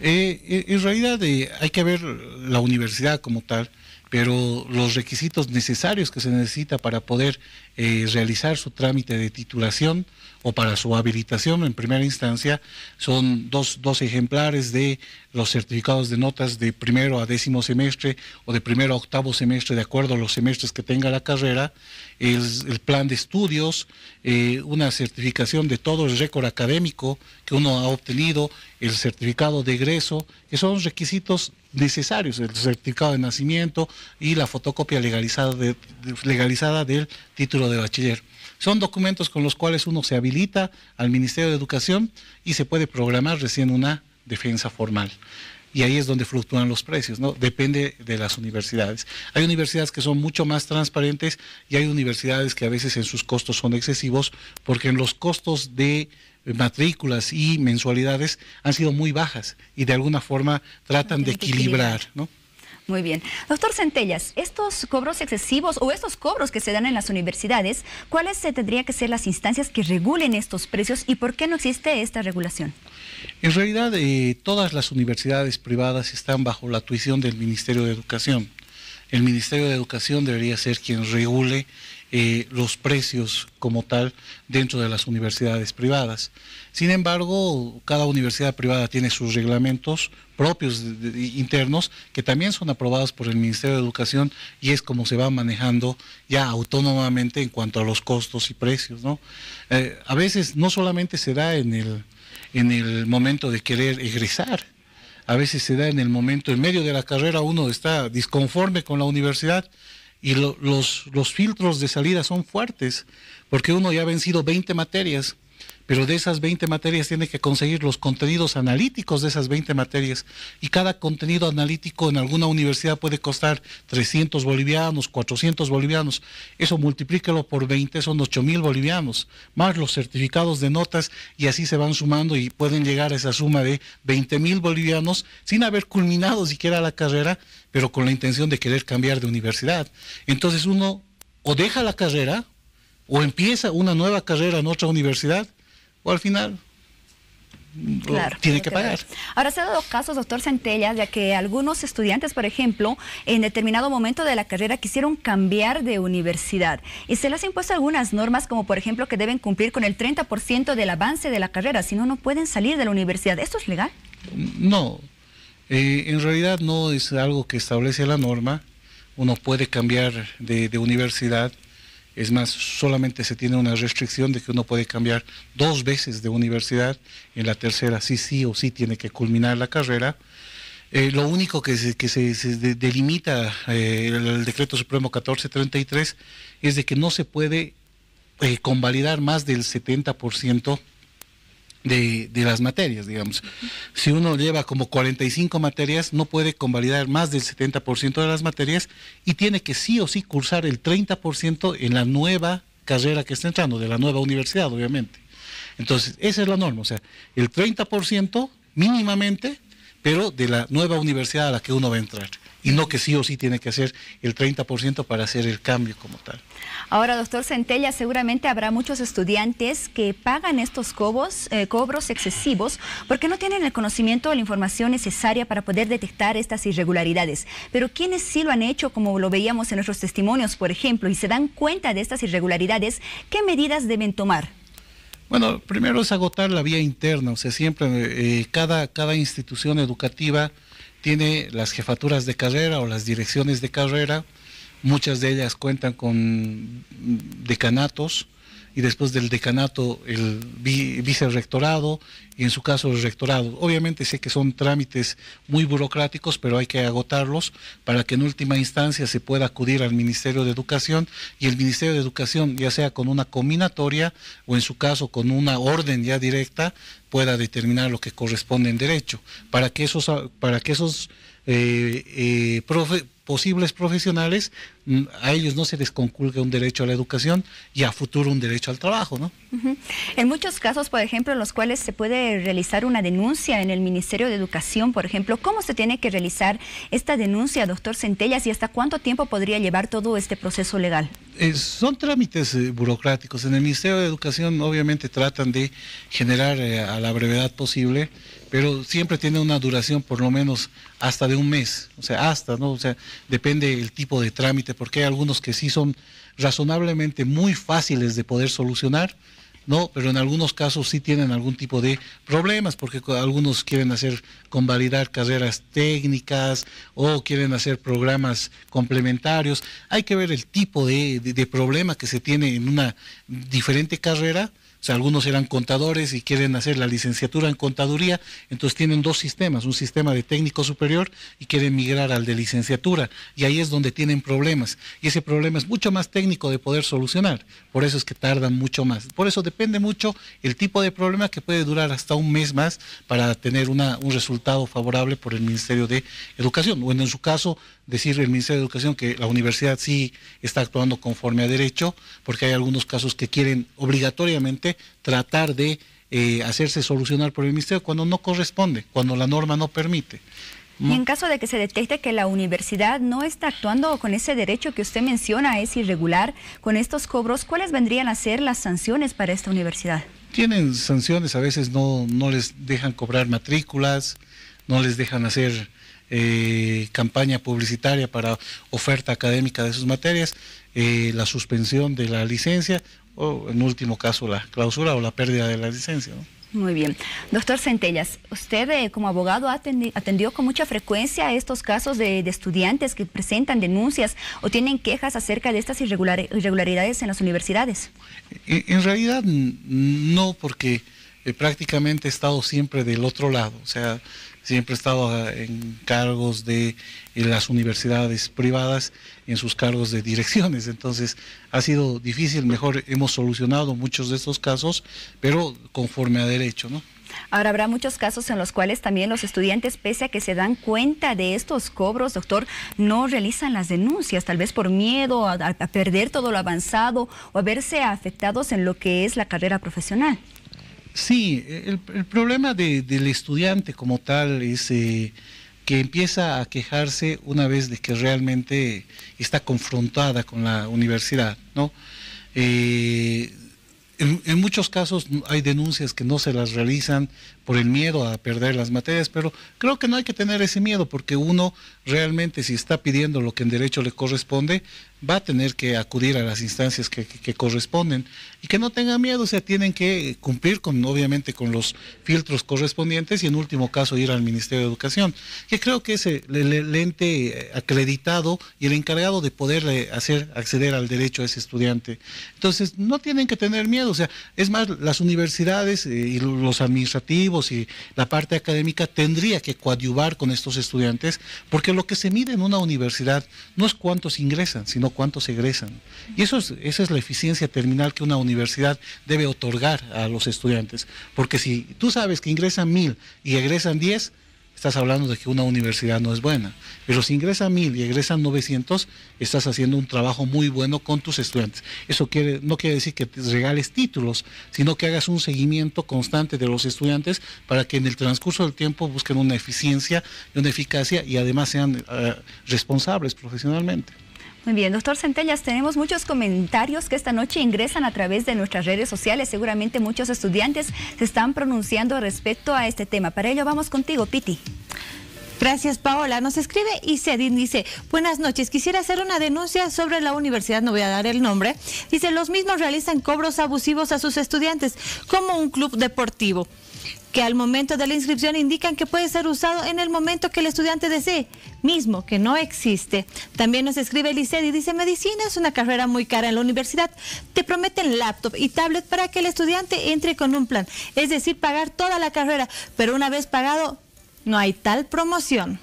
S9: En realidad hay que ver la universidad como tal, pero los requisitos necesarios que se necesita para poder realizar su trámite de titulación o para su habilitación en primera instancia son dos ejemplares de los certificados de notas de primero a 10º semestre o de primero a 8º semestre, de acuerdo a los semestres que tenga la carrera, el plan de estudios, una certificación de todo el récord académico que uno ha obtenido, el certificado de egreso, que son requisitos necesarios, el certificado de nacimiento y la fotocopia legalizada del título de bachiller. Son documentos con los cuales uno se habilita al Ministerio de Educación y se puede programar recién una defensa formal. Y ahí es donde fluctúan los precios, ¿no? Depende de las universidades. Hay universidades que son mucho más transparentes y hay universidades que a veces en sus costos son excesivos, porque en los costos de matrículas y mensualidades han sido muy bajas y de alguna forma tratan de equilibrar, ¿no?
S1: Muy bien. Doctor Centellas, estos cobros excesivos o estos cobros que se dan en las universidades, ¿cuáles tendrían que ser las instancias que regulen estos precios y por qué no existe esta regulación?
S9: En realidad, todas las universidades privadas están bajo la tuición del Ministerio de Educación. El Ministerio de Educación debería ser quien regule los precios como tal dentro de las universidades privadas. Sin embargo, cada universidad privada tiene sus reglamentos propios internos que también son aprobados por el Ministerio de Educación y es como se va manejando ya autónomamente en cuanto a los costos y precios, ¿no? A veces no solamente se da en el momento de querer egresar, a veces se da en el momento, en medio de la carrera uno está disconforme con la universidad y los filtros de salida son fuertes, porque uno ya ha vencido 20 materias, pero de esas 20 materias tiene que conseguir los contenidos analíticos de esas 20 materias, y cada contenido analítico en alguna universidad puede costar 300 bolivianos, 400 bolivianos, eso multiplíquelo por 20, son 8.000 bolivianos, más los certificados de notas, y así se van sumando y pueden llegar a esa suma de 20.000 bolivianos sin haber culminado siquiera la carrera, pero con la intención de querer cambiar de universidad. Entonces uno o deja la carrera o empieza una nueva carrera en otra universidad, o al final tiene que pagar.
S1: Ahora, se ha dado casos, doctor Centellas, ya que algunos estudiantes, por ejemplo, en determinado momento de la carrera quisieron cambiar de universidad y se les han impuesto algunas normas, como por ejemplo que deben cumplir con el 30% del avance de la carrera, si no, no pueden salir de la universidad. ¿Esto es legal?
S9: No, en realidad no es algo que establece la norma. Uno puede cambiar de universidad. Es más, solamente se tiene una restricción de que uno puede cambiar 2 veces de universidad, en la tercera sí o sí tiene que culminar la carrera. Lo único que se delimita el Decreto Supremo 1433 es de que no se puede convalidar más del 70% de las materias, digamos. Si uno lleva como 45 materias, no puede convalidar más del 70% de las materias y tiene que sí o sí cursar el 30% en la nueva carrera que está entrando, de la nueva universidad, obviamente. Entonces, esa es la norma, o sea, el 30% mínimamente, pero de la nueva universidad a la que uno va a entrar. Y no que sí o sí tiene que hacer el 30% para hacer el cambio como tal.
S1: Ahora, doctor Centella, seguramente habrá muchos estudiantes que pagan estos cobros excesivos porque no tienen el conocimiento o la información necesaria para poder detectar estas irregularidades. Pero quienes sí lo han hecho, como lo veíamos en nuestros testimonios, por ejemplo, y se dan cuenta de estas irregularidades, ¿qué medidas deben tomar?
S9: Bueno, primero es agotar la vía interna, o sea, siempre cada institución educativa tiene las jefaturas de carrera o las direcciones de carrera, muchas de ellas cuentan con decanatos y después del decanato el vicerrectorado y en su caso el rectorado. Obviamente sé que son trámites muy burocráticos, pero hay que agotarlos para que en última instancia se pueda acudir al Ministerio de Educación y el Ministerio de Educación, ya sea con una combinatoria o en su caso con una orden ya directa, pueda determinar lo que corresponde en derecho, para que esos posibles profesionales, a ellos no se les conculque un derecho a la educación y a futuro un derecho al trabajo, ¿no?
S1: En muchos casos, por ejemplo, en los cuales se puede realizar una denuncia en el Ministerio de Educación, por ejemplo, ¿cómo se tiene que realizar esta denuncia, doctor Centellas, y hasta cuánto tiempo podría llevar todo este proceso legal?
S9: Son trámites burocráticos. En el Ministerio de Educación obviamente tratan de generar a la brevedad posible, pero siempre tiene una duración por lo menos hasta de un mes, o sea, ¿no? O sea, depende el tipo de trámite, porque hay algunos que sí son razonablemente muy fáciles de poder solucionar, ¿no? Pero en algunos casos sí tienen algún tipo de problemas, porque algunos quieren convalidar carreras técnicas o quieren hacer programas complementarios. Hay que ver el tipo de problema que se tiene en una diferente carrera. O sea, algunos eran contadores y quieren hacer la licenciatura en contaduría, entonces tienen dos sistemas, un sistema de técnico superior y quieren migrar al de licenciatura, y ahí es donde tienen problemas, y ese problema es mucho más técnico de poder solucionar, por eso es que tardan mucho más. Por eso depende mucho el tipo de problema, que puede durar hasta un mes más para tener un resultado favorable por el Ministerio de Educación. Bueno, en su caso, decir el Ministerio de Educación que la universidad sí está actuando conforme a derecho, porque hay algunos casos que quieren obligatoriamente tratar de hacerse solucionar por el Ministerio cuando no corresponde, cuando la norma no permite.
S1: Y en caso de que se detecte que la universidad no está actuando con ese derecho que usted menciona, es irregular con estos cobros, ¿cuáles vendrían a ser las sanciones para esta universidad?
S9: Tienen sanciones, a veces no les dejan cobrar matrículas, no les dejan hacer campaña publicitaria para oferta académica de sus materias, la suspensión de la licencia o en último caso la clausura o la pérdida de la licencia, ¿no?
S1: Muy bien. Doctor Centellas, usted como abogado atendió con mucha frecuencia a estos casos de estudiantes que presentan denuncias o tienen quejas acerca de estas irregularidades en las universidades.
S9: En realidad no, porque prácticamente he estado siempre del otro lado, o sea, siempre he estado en cargos de las universidades privadas, en sus cargos de direcciones, entonces ha sido difícil. Mejor hemos solucionado muchos de estos casos, pero conforme a derecho, ¿no?
S1: Ahora, habrá muchos casos en los cuales también los estudiantes, pese a que se dan cuenta de estos cobros, doctor, no realizan las denuncias, tal vez por miedo a perder todo lo avanzado o a verse afectados en lo que es la carrera profesional.
S9: Sí, el problema del estudiante como tal es que empieza a quejarse una vez de que realmente está confrontada con la universidad, ¿no? En muchos casos hay denuncias que no se las realizan por el miedo a perder las materias, pero creo que no hay que tener ese miedo, porque uno realmente, si está pidiendo lo que en derecho le corresponde, va a tener que acudir a las instancias que corresponden, y que no tenga miedo. O sea, tienen que cumplir obviamente con los filtros correspondientes y en último caso ir al Ministerio de Educación, que creo que es el ente acreditado y el encargado de poder hacer acceder al derecho a ese estudiante. Entonces no tienen que tener miedo. O sea, es más, las universidades y los administrativos y la parte académica tendría que coadyuvar con estos estudiantes, porque lo que se mide en una universidad no es cuántos ingresan, sino cuántos egresan. Y esa es la eficiencia terminal que una universidad debe otorgar a los estudiantes, porque si tú sabes que ingresan 1000 y egresan 10, estás hablando de que una universidad no es buena. Pero si ingresan 1000 y egresan 900, estás haciendo un trabajo muy bueno con tus estudiantes. Eso no quiere decir que te regales títulos, sino que hagas un seguimiento constante de los estudiantes para que en el transcurso del tiempo busquen una eficiencia y una eficacia y además sean responsables profesionalmente.
S1: Muy bien, doctor Centellas, tenemos muchos comentarios que esta noche ingresan a través de nuestras redes sociales. Seguramente muchos estudiantes se están pronunciando respecto a este tema. Para ello vamos contigo, Piti.
S2: Gracias, Paola. Nos escribe Isedin, dice, buenas noches, quisiera hacer una denuncia sobre la universidad, no voy a dar el nombre. Dice, los mismos realizan cobros abusivos a sus estudiantes, como un club deportivo, que al momento de la inscripción indican que puede ser usado en el momento que el estudiante desee, mismo que no existe. También nos escribe Licedi, dice, medicina es una carrera muy cara en la universidad, te prometen laptop y tablet para que el estudiante entre con un plan, es decir, pagar toda la carrera, pero una vez pagado no hay tal promoción.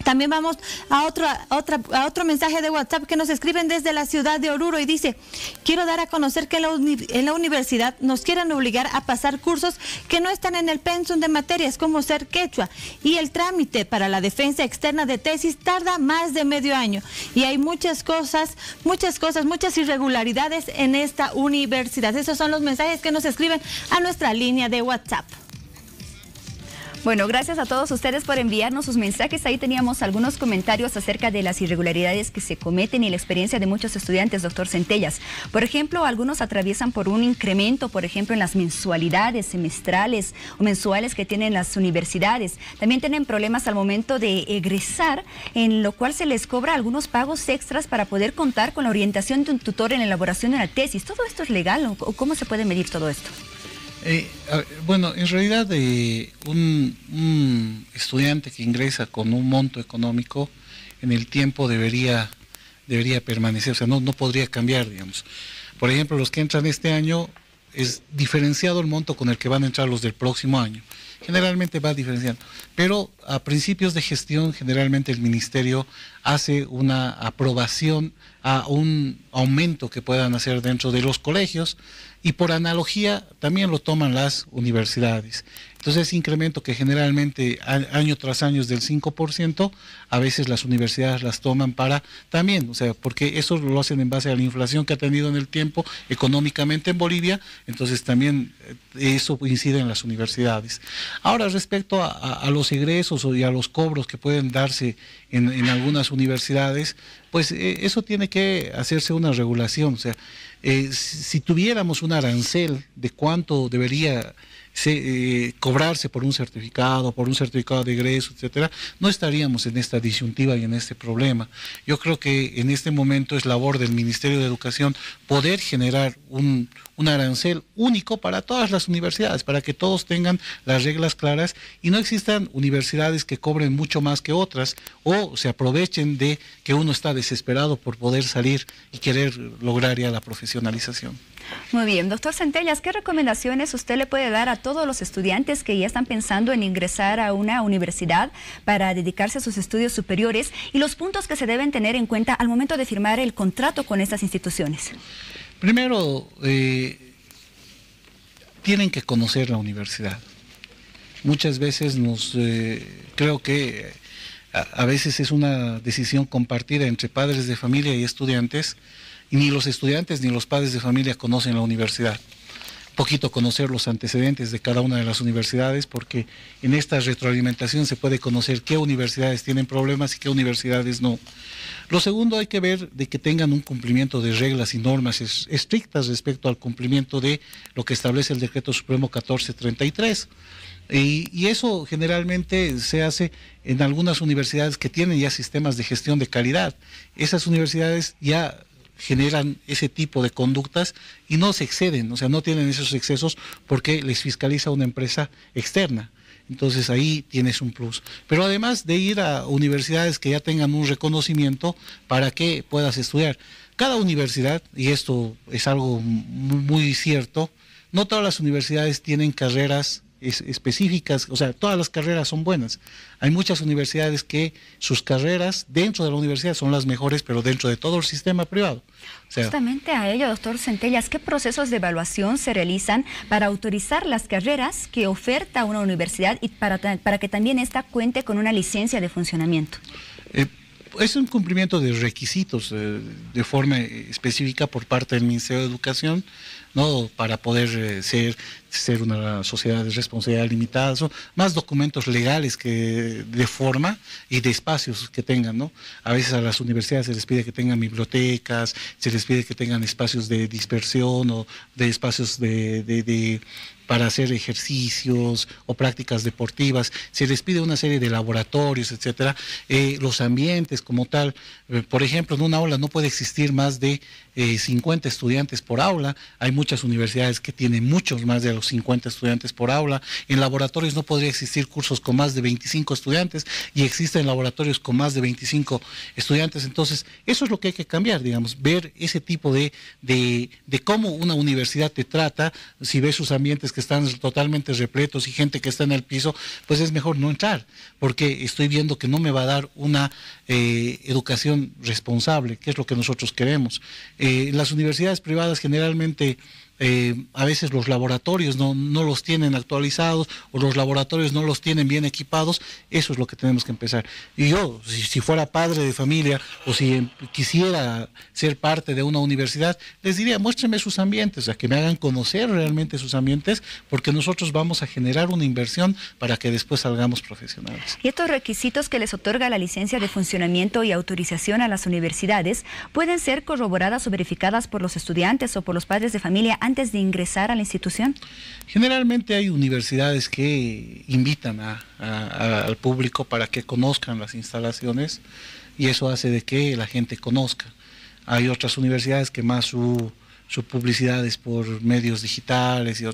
S2: También vamos a otro mensaje de WhatsApp que nos escriben desde la ciudad de Oruro y dice, quiero dar a conocer que en la universidad nos quieren obligar a pasar cursos que no están en el pensum de materias como ser quechua, y el trámite para la defensa externa de tesis tarda más de medio año y hay muchas irregularidades en esta universidad. Esos son los mensajes que nos escriben a nuestra línea de WhatsApp.
S1: Bueno, gracias a todos ustedes por enviarnos sus mensajes. Ahí teníamos algunos comentarios acerca de las irregularidades que se cometen y la experiencia de muchos estudiantes, doctor Centellas. Por ejemplo, algunos atraviesan por un incremento, por ejemplo, en las mensualidades semestrales o mensuales que tienen las universidades. También tienen problemas al momento de egresar, en lo cual se les cobra algunos pagos extras para poder contar con la orientación de un tutor en la elaboración de una tesis. ¿Todo esto es legal o cómo se puede medir todo esto?
S9: Bueno, en realidad un estudiante que ingresa con un monto económico en el tiempo debería permanecer, o sea, no podría cambiar, digamos. Por ejemplo, los que entran este año, es diferenciado el monto con el que van a entrar los del próximo año. Generalmente va diferenciando, pero a principios de gestión generalmente el ministerio hace una aprobación a un aumento que puedan hacer dentro de los colegios y por analogía también lo toman las universidades. Entonces ese incremento que generalmente año tras año es del 5%, a veces las universidades las toman para también, o sea, porque eso lo hacen en base a la inflación que ha tenido en el tiempo económicamente en Bolivia, entonces también eso incide en las universidades. Ahora, respecto a los egresos y a los cobros que pueden darse en algunas universidades, pues eso tiene que hacerse una regulación, o sea, si tuviéramos un arancel de cuánto debería cobrarse por un certificado de egreso, etcétera, no estaríamos en esta disyuntiva y en este problema. Yo creo que en este momento es labor del Ministerio de Educación poder generar un arancel único para todas las universidades, para que todos tengan las reglas claras y no existan universidades que cobren mucho más que otras o se aprovechen de que uno está desesperado por poder salir y querer lograr ya la profesionalización.
S1: Muy bien, doctor Centellas, ¿qué recomendaciones usted le puede dar a todos los estudiantes que ya están pensando en ingresar a una universidad para dedicarse a sus estudios superiores y los puntos que se deben tener en cuenta al momento de firmar el contrato con estas instituciones?
S9: Primero, tienen que conocer la universidad. Muchas veces creo que a veces es una decisión compartida entre padres de familia y estudiantes, y ni los estudiantes ni los padres de familia conocen la universidad. Poquito conocer los antecedentes de cada una de las universidades, porque en esta retroalimentación se puede conocer qué universidades tienen problemas y qué universidades no. Lo segundo, hay que ver de que tengan un cumplimiento de reglas y normas estrictas respecto al cumplimiento de lo que establece el Decreto Supremo 1433. Y eso generalmente se hace en algunas universidades que tienen ya sistemas de gestión de calidad. Esas universidades ya generan ese tipo de conductas y no se exceden, o sea, no tienen esos excesos porque les fiscaliza una empresa externa. Entonces ahí tienes un plus. Pero además de ir a universidades que ya tengan un reconocimiento para que puedas estudiar. Cada universidad, y esto es algo muy cierto, no todas las universidades tienen carreras específicas, o sea, todas las carreras son buenas. Hay muchas universidades que sus carreras dentro de la universidad son las mejores, pero dentro de todo el sistema privado. O sea,
S1: justamente a ello, doctor Centellas, ¿qué procesos de evaluación se realizan para autorizar las carreras que oferta una universidad y para que también ésta cuente con una licencia de funcionamiento?
S9: Es un cumplimiento de requisitos de forma específica por parte del Ministerio de Educación, ¿no? Para poder ser una sociedad de responsabilidad limitada, son más documentos legales que de forma y de espacios que tengan, ¿no? A veces a las universidades se les pide que tengan bibliotecas, se les pide que tengan espacios de dispersión o de espacios para hacer ejercicios o prácticas deportivas, se les pide una serie de laboratorios, etcétera. Los ambientes como tal, por ejemplo, en una aula no puede existir más de 50 estudiantes por aula. Hay muchas universidades que tienen muchos más de los 50 estudiantes por aula. En laboratorios no podría existir cursos con más de 25 estudiantes y existen laboratorios con más de 25 estudiantes. Entonces, eso es lo que hay que cambiar, digamos, ver ese tipo de cómo una universidad te trata. Si ves sus ambientes que están totalmente repletos y gente que está en el piso, pues es mejor no entrar, porque estoy viendo que no me va a dar una educación responsable, que es lo que nosotros queremos. En las universidades privadas generalmente a veces los laboratorios no los tienen actualizados o los laboratorios no los tienen bien equipados. Eso es lo que tenemos que empezar. Y yo, si fuera padre de familia o si quisiera ser parte de una universidad, les diría, muéstrenme sus ambientes, o sea, que me hagan conocer realmente sus ambientes, porque nosotros vamos a generar una inversión para que después salgamos profesionales.
S1: Y estos requisitos que les otorga la licencia de funcionamiento y autorización a las universidades pueden ser corroboradas o verificadas por los estudiantes o por los padres de familia antes de ingresar a la institución.
S9: Generalmente hay universidades que invitan al público para que conozcan las instalaciones y eso hace de que la gente conozca. Hay otras universidades que más su publicidad es por medios digitales y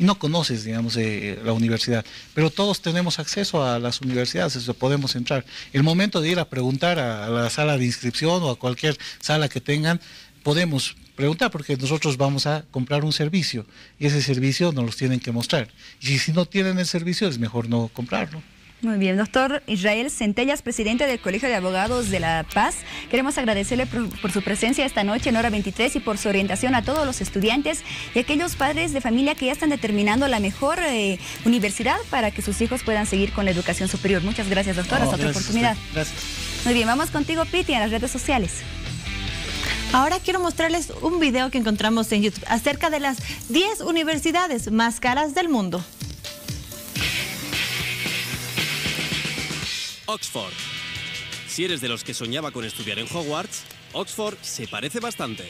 S9: no conoces, digamos, la universidad. Pero todos tenemos acceso a las universidades, eso podemos entrar. El momento de ir a preguntar a la sala de inscripción o a cualquier sala que tengan, podemos preguntar, porque nosotros vamos a comprar un servicio y ese servicio nos los tienen que mostrar. Y si no tienen el servicio, es mejor no comprarlo.
S1: Muy bien, doctor Israel Centellas, presidente del Colegio de Abogados de La Paz. Queremos agradecerle por su presencia esta noche en Hora 23 y por su orientación a todos los estudiantes y aquellos padres de familia que ya están determinando la mejor universidad para que sus hijos puedan seguir con la educación superior. Muchas gracias, doctor. Hasta otra oportunidad.
S9: Gracias.
S1: Muy bien, vamos contigo, Piti, en las redes sociales.
S2: Ahora quiero mostrarles un video que encontramos en YouTube acerca de las 10 universidades más caras del mundo.
S10: Oxford. Si eres de los que soñaba con estudiar en Hogwarts, Oxford se parece bastante.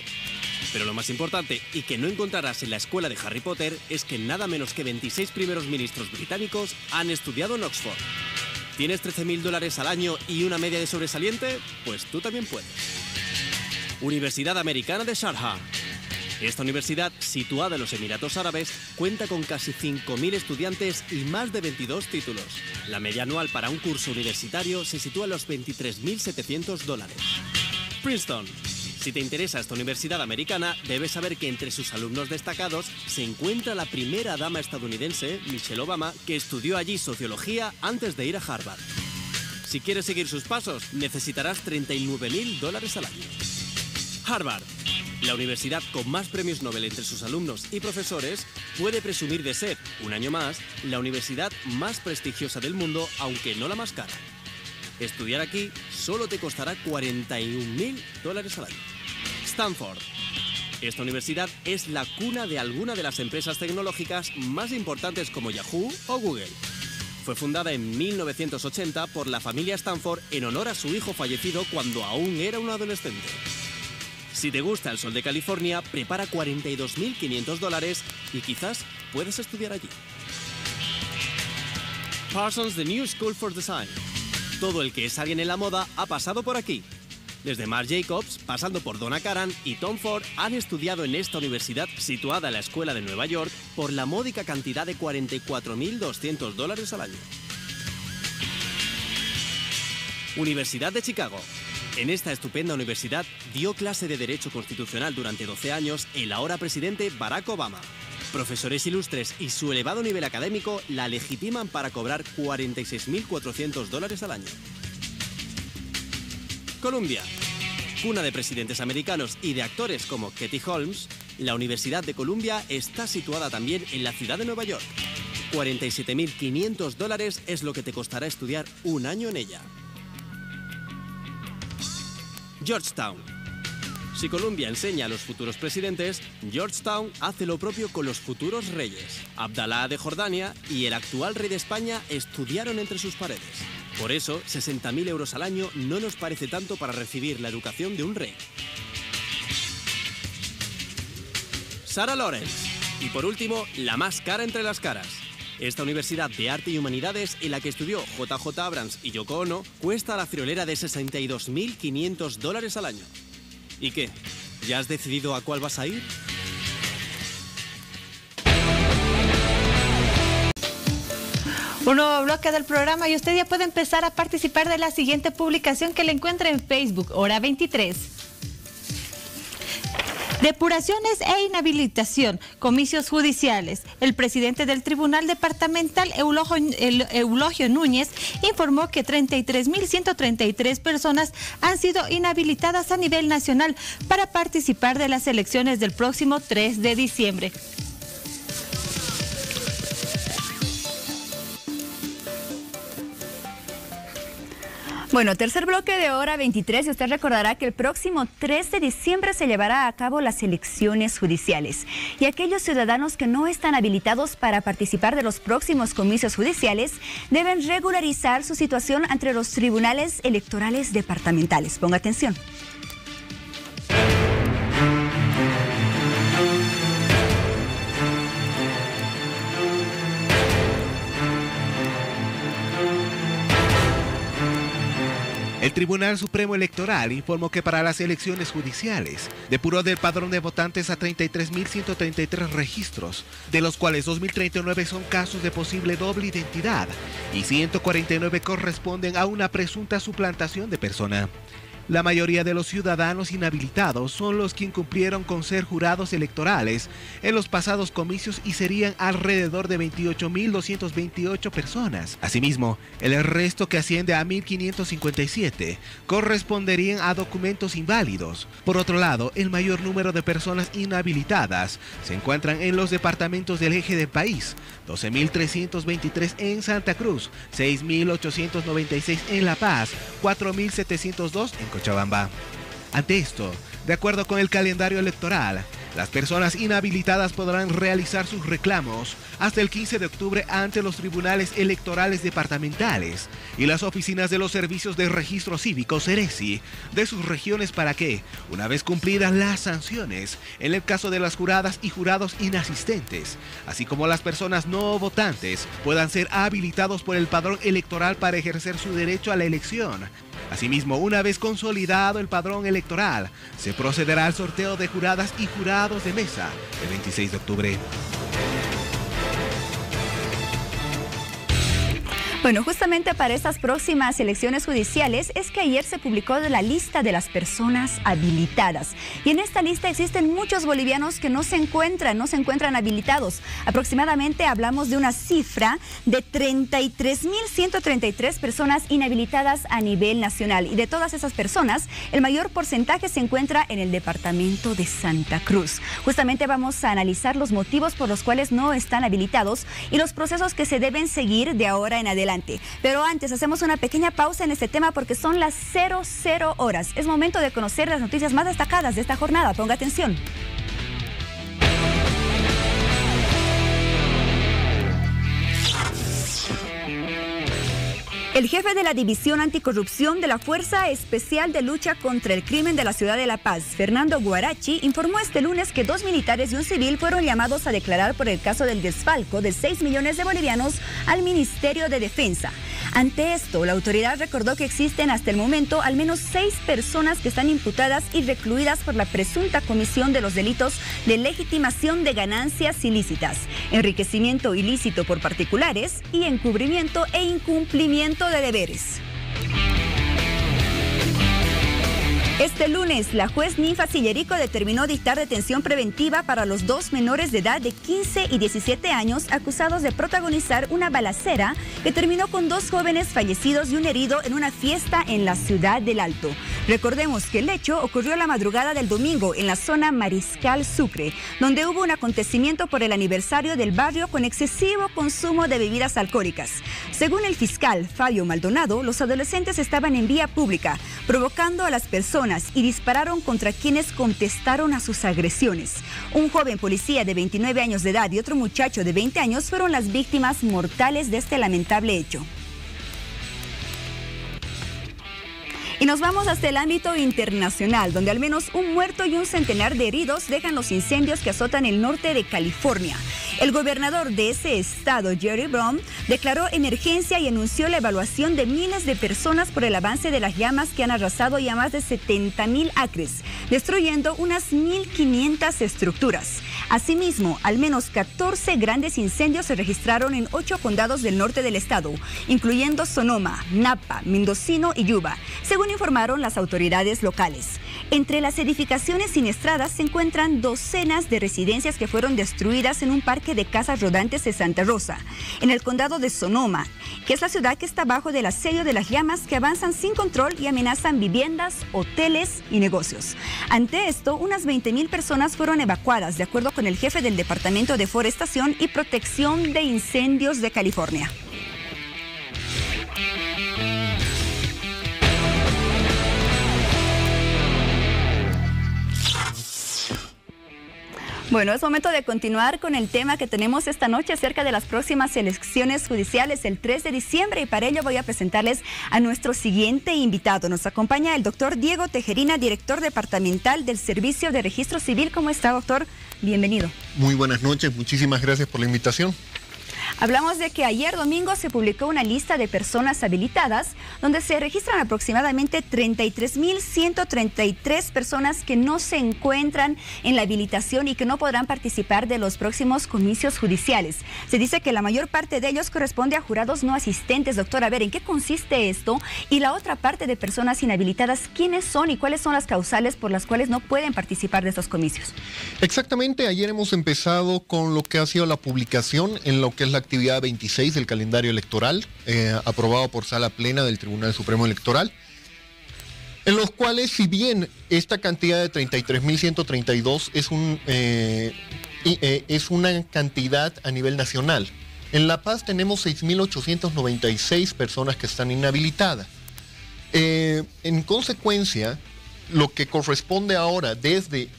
S10: Pero lo más importante, y que no encontrarás en la escuela de Harry Potter, es que nada menos que 26 primeros ministros británicos han estudiado en Oxford. ¿Tienes $13.000 al año y una media de sobresaliente? Pues tú también puedes. Universidad Americana de Sharjah. Esta universidad, situada en los Emiratos Árabes, cuenta con casi 5.000 estudiantes y más de 22 títulos. La media anual para un curso universitario se sitúa en los $23.700. Princeton. Si te interesa esta universidad americana, debes saber que entre sus alumnos destacados se encuentra la primera dama estadounidense, Michelle Obama, que estudió allí sociología antes de ir a Harvard. Si quieres seguir sus pasos, necesitarás $39.000 al año. Harvard. La universidad con más premios Nobel entre sus alumnos y profesores puede presumir de ser, un año más, la universidad más prestigiosa del mundo, aunque no la más cara. Estudiar aquí solo te costará $41.000 al año. Stanford. Esta universidad es la cuna de alguna de las empresas tecnológicas más importantes como Yahoo o Google. Fue fundada en 1980 por la familia Stanford en honor a su hijo fallecido cuando aún era un adolescente. Si te gusta el sol de California, prepara $42.500 y quizás puedes estudiar allí. Parsons The New School for Design. Todo el que es alguien en la moda ha pasado por aquí. Desde Marc Jacobs, pasando por Donna Karan y Tom Ford, han estudiado en esta universidad situada en la Escuela de Nueva York por la módica cantidad de $44.200 al año. Universidad de Chicago. En esta estupenda universidad dio clase de Derecho Constitucional durante 12 años el ahora presidente Barack Obama. Profesores ilustres y su elevado nivel académico la legitiman para cobrar $46.400 al año. Columbia. Cuna de presidentes americanos y de actores como Katie Holmes, la Universidad de Columbia está situada también en la ciudad de Nueva York. $47.500 es lo que te costará estudiar un año en ella. Georgetown. Si Columbia enseña a los futuros presidentes, Georgetown hace lo propio con los futuros reyes. Abdalá de Jordania y el actual rey de España estudiaron entre sus paredes. Por eso, 60.000 euros al año no nos parece tanto para recibir la educación de un rey. Sarah Lawrence. Y por último, la más cara entre las caras. Esta Universidad de Arte y Humanidades, en la que estudió JJ Abrams y Yoko Ono, cuesta la friolera de $62.500 al año. ¿Y qué? ¿Ya has decidido a cuál vas a ir?
S2: Un nuevo bloque del programa y usted ya puede empezar a participar de la siguiente publicación que le encuentra en Facebook, Hora 23. Depuraciones e inhabilitación, comicios judiciales. El presidente del Tribunal Departamental, Eulogio Núñez, informó que 33.133 personas han sido inhabilitadas a nivel nacional para participar de las elecciones del próximo 3 de diciembre.
S1: Bueno, tercer bloque de Hora 23 y usted recordará que el próximo 3 de diciembre se llevará a cabo las elecciones judiciales. Y aquellos ciudadanos que no están habilitados para participar de los próximos comicios judiciales deben regularizar su situación ante los tribunales electorales departamentales. Ponga atención.
S11: El Tribunal Supremo Electoral informó que para las elecciones judiciales depuró del padrón de votantes a 33.133 registros, de los cuales 2.039 son casos de posible doble identidad y 149 corresponden a una presunta suplantación de persona. La mayoría de los ciudadanos inhabilitados son los que incumplieron con ser jurados electorales en los pasados comicios y serían alrededor de 28.228 personas. Asimismo, el resto, que asciende a 1.557, corresponderían a documentos inválidos. Por otro lado, el mayor número de personas inhabilitadas se encuentran en los departamentos del eje del país: 12.323 en Santa Cruz, 6.896 en La Paz, 4.702 en Cochabamba. Ante esto, de acuerdo con el calendario electoral, las personas inhabilitadas podrán realizar sus reclamos hasta el 15 de octubre ante los tribunales electorales departamentales y las oficinas de los servicios de registro cívico (CERECI) de sus regiones, para que, una vez cumplidas las sanciones, en el caso de las juradas y jurados inasistentes, así como las personas no votantes, puedan ser habilitados por el padrón electoral para ejercer su derecho a la elección. Asimismo, una vez consolidado el padrón electoral, se procederá al sorteo de juradas y jurados de mesa el 26 de octubre.
S1: Bueno, justamente para estas próximas elecciones judiciales es que ayer se publicó la lista de las personas habilitadas. Y en esta lista existen muchos bolivianos que no se encuentran habilitados. Aproximadamente hablamos de una cifra de 33.133 personas inhabilitadas a nivel nacional. Y de todas esas personas, el mayor porcentaje se encuentra en el departamento de Santa Cruz. Justamente vamos a analizar los motivos por los cuales no están habilitados y los procesos que se deben seguir de ahora en adelante. Pero antes hacemos una pequeña pausa en este tema porque son las 00 horas. Es momento de conocer las noticias más destacadas de esta jornada. Ponga atención. El jefe de la División Anticorrupción de la Fuerza Especial de Lucha contra el Crimen de la Ciudad de La Paz, Fernando Guarachi, informó este lunes que 2 militares y un civil fueron llamados a declarar por el caso del desfalco de 6 millones de bolivianos al Ministerio de Defensa. Ante esto, la autoridad recordó que existen hasta el momento al menos 6 personas que están imputadas y recluidas por la presunta comisión de los delitos de legitimación de ganancias ilícitas, enriquecimiento ilícito por particulares y encubrimiento e incumplimiento de deberes. Este lunes, la juez Ninfa Sillerico determinó dictar detención preventiva para los 2 menores de edad de 15 y 17 años acusados de protagonizar una balacera que terminó con 2 jóvenes fallecidos y un herido en una fiesta en la ciudad del Alto. Recordemos que el hecho ocurrió la madrugada del domingo en la zona Mariscal Sucre, donde hubo un acontecimiento por el aniversario del barrio con excesivo consumo de bebidas alcohólicas. Según el fiscal Fabio Maldonado, los adolescentes estaban en vía pública, provocando a las personas y dispararon contra quienes contestaron a sus agresiones. Un joven policía de 29 años de edad y otro muchacho de 20 años fueron las víctimas mortales de este lamentable hecho. Y nos vamos hasta el ámbito internacional, donde al menos un muerto y un centenar de heridos dejan los incendios que azotan el norte de California. El gobernador de ese estado, Jerry Brown, declaró emergencia y anunció la evacuación de miles de personas por el avance de las llamas que han arrasado ya más de 70,000 acres, destruyendo unas 1,500 estructuras. Asimismo, al menos 14 grandes incendios se registraron en 8 condados del norte del estado, incluyendo Sonoma, Napa, Mendocino y Yuba, según informaron las autoridades locales. Entre las edificaciones siniestradas se encuentran docenas de residencias que fueron destruidas en un parque de casas rodantes de Santa Rosa, en el condado de Sonoma, que es la ciudad que está bajo del asedio de las llamas que avanzan sin control y amenazan viviendas, hoteles y negocios. Ante esto, unas 20,000 personas fueron evacuadas, de acuerdo con el jefe del Departamento de Forestación y Protección de Incendios de California. Bueno, es momento de continuar con el tema que tenemos esta noche acerca de las próximas elecciones judiciales el 3 de diciembre y para ello voy a presentarles a nuestro siguiente invitado. Nos acompaña el doctor Diego Tejerina, director departamental del Servicio de Registro Civil. ¿Cómo está, doctor? Bienvenido.
S12: Muy buenas noches, muchísimas gracias por la invitación.
S1: Hablamos de que ayer domingo se publicó una lista de personas habilitadas donde se registran aproximadamente 33,133 personas que no se encuentran en la habilitación y que no podrán participar de los próximos comicios judiciales. Se dice que la mayor parte de ellos corresponde a jurados no asistentes. Doctor, a ver, ¿en qué consiste esto? Y la otra parte de personas inhabilitadas, ¿quiénes son y cuáles son las causales por las cuales no pueden participar de estos comicios?
S12: Exactamente, ayer hemos empezado con lo que ha sido la publicación en lo que es la actividad 26 del calendario electoral, aprobado por sala plena del Tribunal Supremo Electoral, en los cuales, si bien esta cantidad de 33,132 es una cantidad a nivel nacional, en La Paz tenemos 6,896 personas que están inhabilitadas. En consecuencia, lo que corresponde ahora desde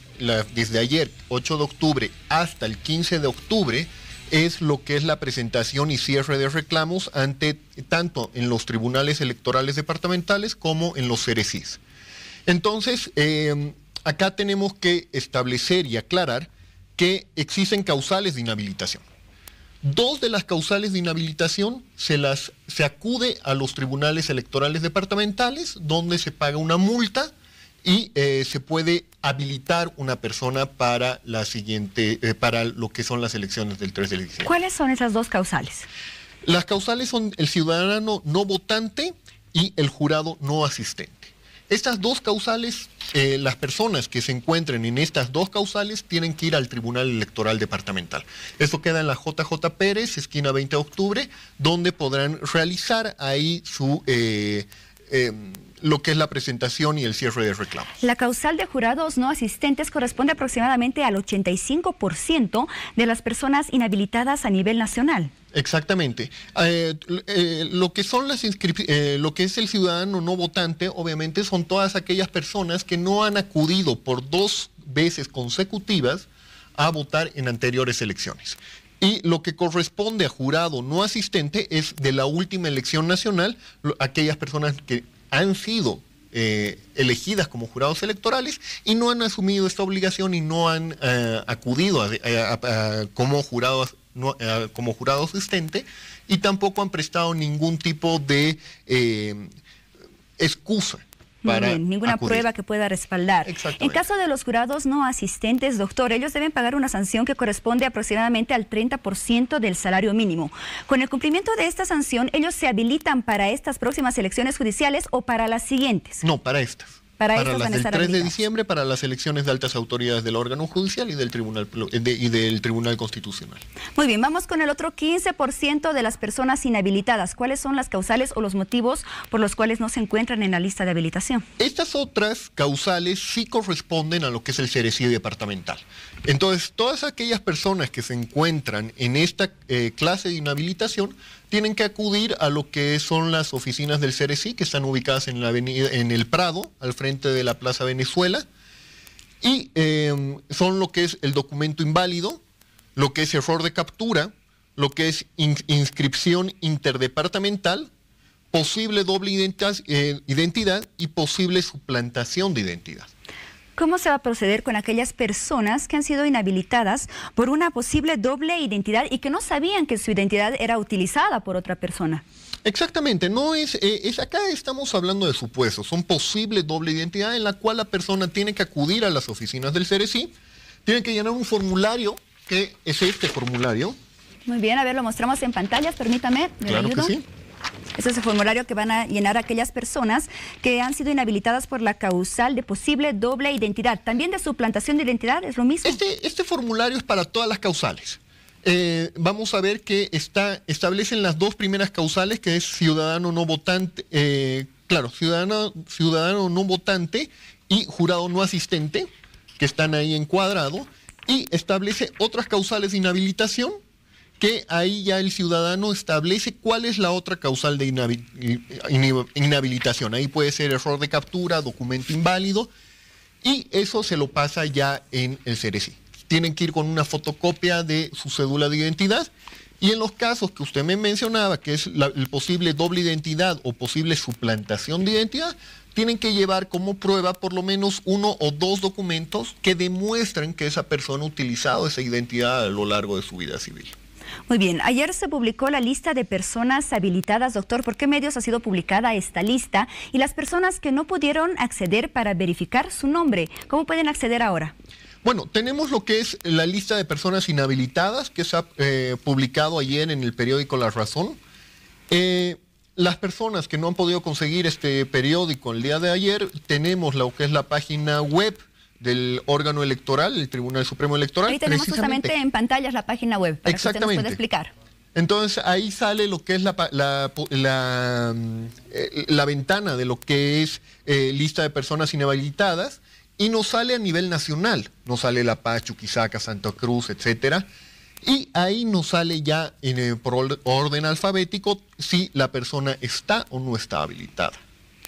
S12: ayer, 8 de octubre, hasta el 15 de octubre, es lo que es la presentación y cierre de reclamos tanto en los tribunales electorales departamentales como en los CERECIs. Entonces, acá tenemos que establecer y aclarar que existen causales de inhabilitación. 2 de las causales de inhabilitación se acude a los tribunales electorales departamentales, donde se paga una multa y se puede habilitar una persona para para lo que son las elecciones del 3 de diciembre.
S1: ¿Cuáles son esas 2 causales?
S12: Las causales son el ciudadano no votante y el jurado no asistente. Estas 2 causales, las personas que se encuentren en estas 2 causales tienen que ir al Tribunal Electoral Departamental. Esto queda en la JJ Pérez, esquina 20 de octubre, donde podrán realizar ahí lo que es la presentación y el cierre de reclamos.
S1: La causal de jurados no asistentes corresponde aproximadamente al 85% de las personas inhabilitadas a nivel nacional.
S12: Exactamente. Lo que es el ciudadano no votante, obviamente, son todas aquellas personas que no han acudido por 2 veces consecutivas a votar en anteriores elecciones. Y lo que corresponde a jurado no asistente es de la última elección nacional, aquellas personas que han sido elegidas como jurados electorales y no han asumido esta obligación y no han acudido como jurado asistente y tampoco han prestado ningún tipo de excusa.
S1: Ninguna
S12: acudir.
S1: Prueba que pueda respaldar. En caso de los jurados no asistentes, doctor, ellos deben pagar una sanción que corresponde aproximadamente al 30% del salario mínimo. Con el cumplimiento de esta sanción, ¿ellos se habilitan para estas próximas elecciones judiciales o para las siguientes?
S12: No, para estas.
S1: Para
S12: las
S1: van a
S12: del
S1: estar
S12: 3 de
S1: habilitados.
S12: diciembre, para las elecciones de altas autoridades del órgano judicial y del Tribunal Constitucional.
S1: Muy bien, vamos con el otro 15% de las personas inhabilitadas. ¿Cuáles son las causales o los motivos por los cuales no se encuentran en la lista de habilitación?
S12: Estas otras causales sí corresponden a lo que es el CERECI departamental. Entonces, todas aquellas personas que se encuentran en esta clase de inhabilitación tienen que acudir a lo que son las oficinas del CERECI, que están ubicadas en la avenida, en el Prado, al frente de la Plaza Venezuela, y son lo que es el documento inválido, lo que es error de captura, lo que es inscripción interdepartamental, posible doble identidad y posible suplantación de identidad.
S1: ¿Cómo se va a proceder con aquellas personas que han sido inhabilitadas por una posible doble identidad y que no sabían que su identidad era utilizada por otra persona?
S12: Exactamente, no es acá estamos hablando de supuestos, son posible doble identidad en la cual la persona tiene que acudir a las oficinas del CERECI, tiene que llenar un formulario, que es este formulario.
S1: Muy bien, a ver, lo mostramos en pantallas, permítame.
S12: Claro que sí.
S1: Este es el formulario que van a llenar aquellas personas que han sido inhabilitadas por la causal de posible doble identidad. ¿También de suplantación de identidad es lo mismo?
S12: Este formulario es para todas las causales. Vamos a ver que establecen las dos primeras causales, que es ciudadano no votante, ciudadano no votante y jurado no asistente, que están ahí encuadrados, y establece otras causales de inhabilitación, que ahí ya el ciudadano establece cuál es la otra causal de inhabilitación. Ahí puede ser error de captura, documento inválido, y eso se lo pasa ya en el CERECI. Tienen que ir con una fotocopia de su cédula de identidad, y en los casos que usted me mencionaba, que es el posible doble identidad o posible suplantación de identidad, tienen que llevar como prueba por lo menos 1 o 2 documentos que demuestren que esa persona ha utilizado esa identidad a lo largo de su vida civil.
S1: Muy bien, ayer se publicó la lista de personas habilitadas. Doctor, ¿por qué medios ha sido publicada esta lista? Y las personas que no pudieron acceder para verificar su nombre, ¿cómo pueden acceder ahora?
S12: Bueno, tenemos lo que es la lista de personas inhabilitadas que se ha publicado ayer en el periódico La Razón. Las personas que no han podido conseguir este periódico el día de ayer, tenemos lo que es la página web del órgano electoral, el Tribunal Supremo Electoral.
S1: Ahí tenemos justamente en pantallas la página web, para que usted nos pueda explicar.
S12: Entonces ahí sale lo que es la ventana de lo que es lista de personas inhabilitadas, y nos sale a nivel nacional, nos sale La Paz, Chuquisaca, Santa Cruz, etcétera, y ahí nos sale ya por orden alfabético si la persona está o no está habilitada.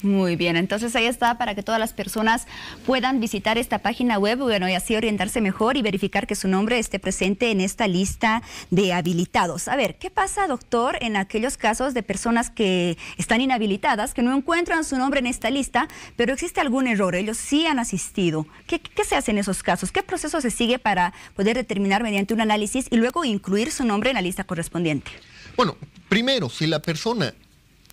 S1: Muy bien, entonces ahí está para que todas las personas puedan visitar esta página web, bueno, y así orientarse mejor y verificar que su nombre esté presente en esta lista de habilitados. A ver, ¿qué pasa, doctor, en aquellos casos de personas que están inhabilitadas, que no encuentran su nombre en esta lista, pero existe algún error, ellos sí han asistido? ¿Qué se hace en esos casos? ¿Qué proceso se sigue para poder determinar mediante un análisis y luego incluir su nombre en la lista correspondiente?
S12: Bueno, primero, si la persona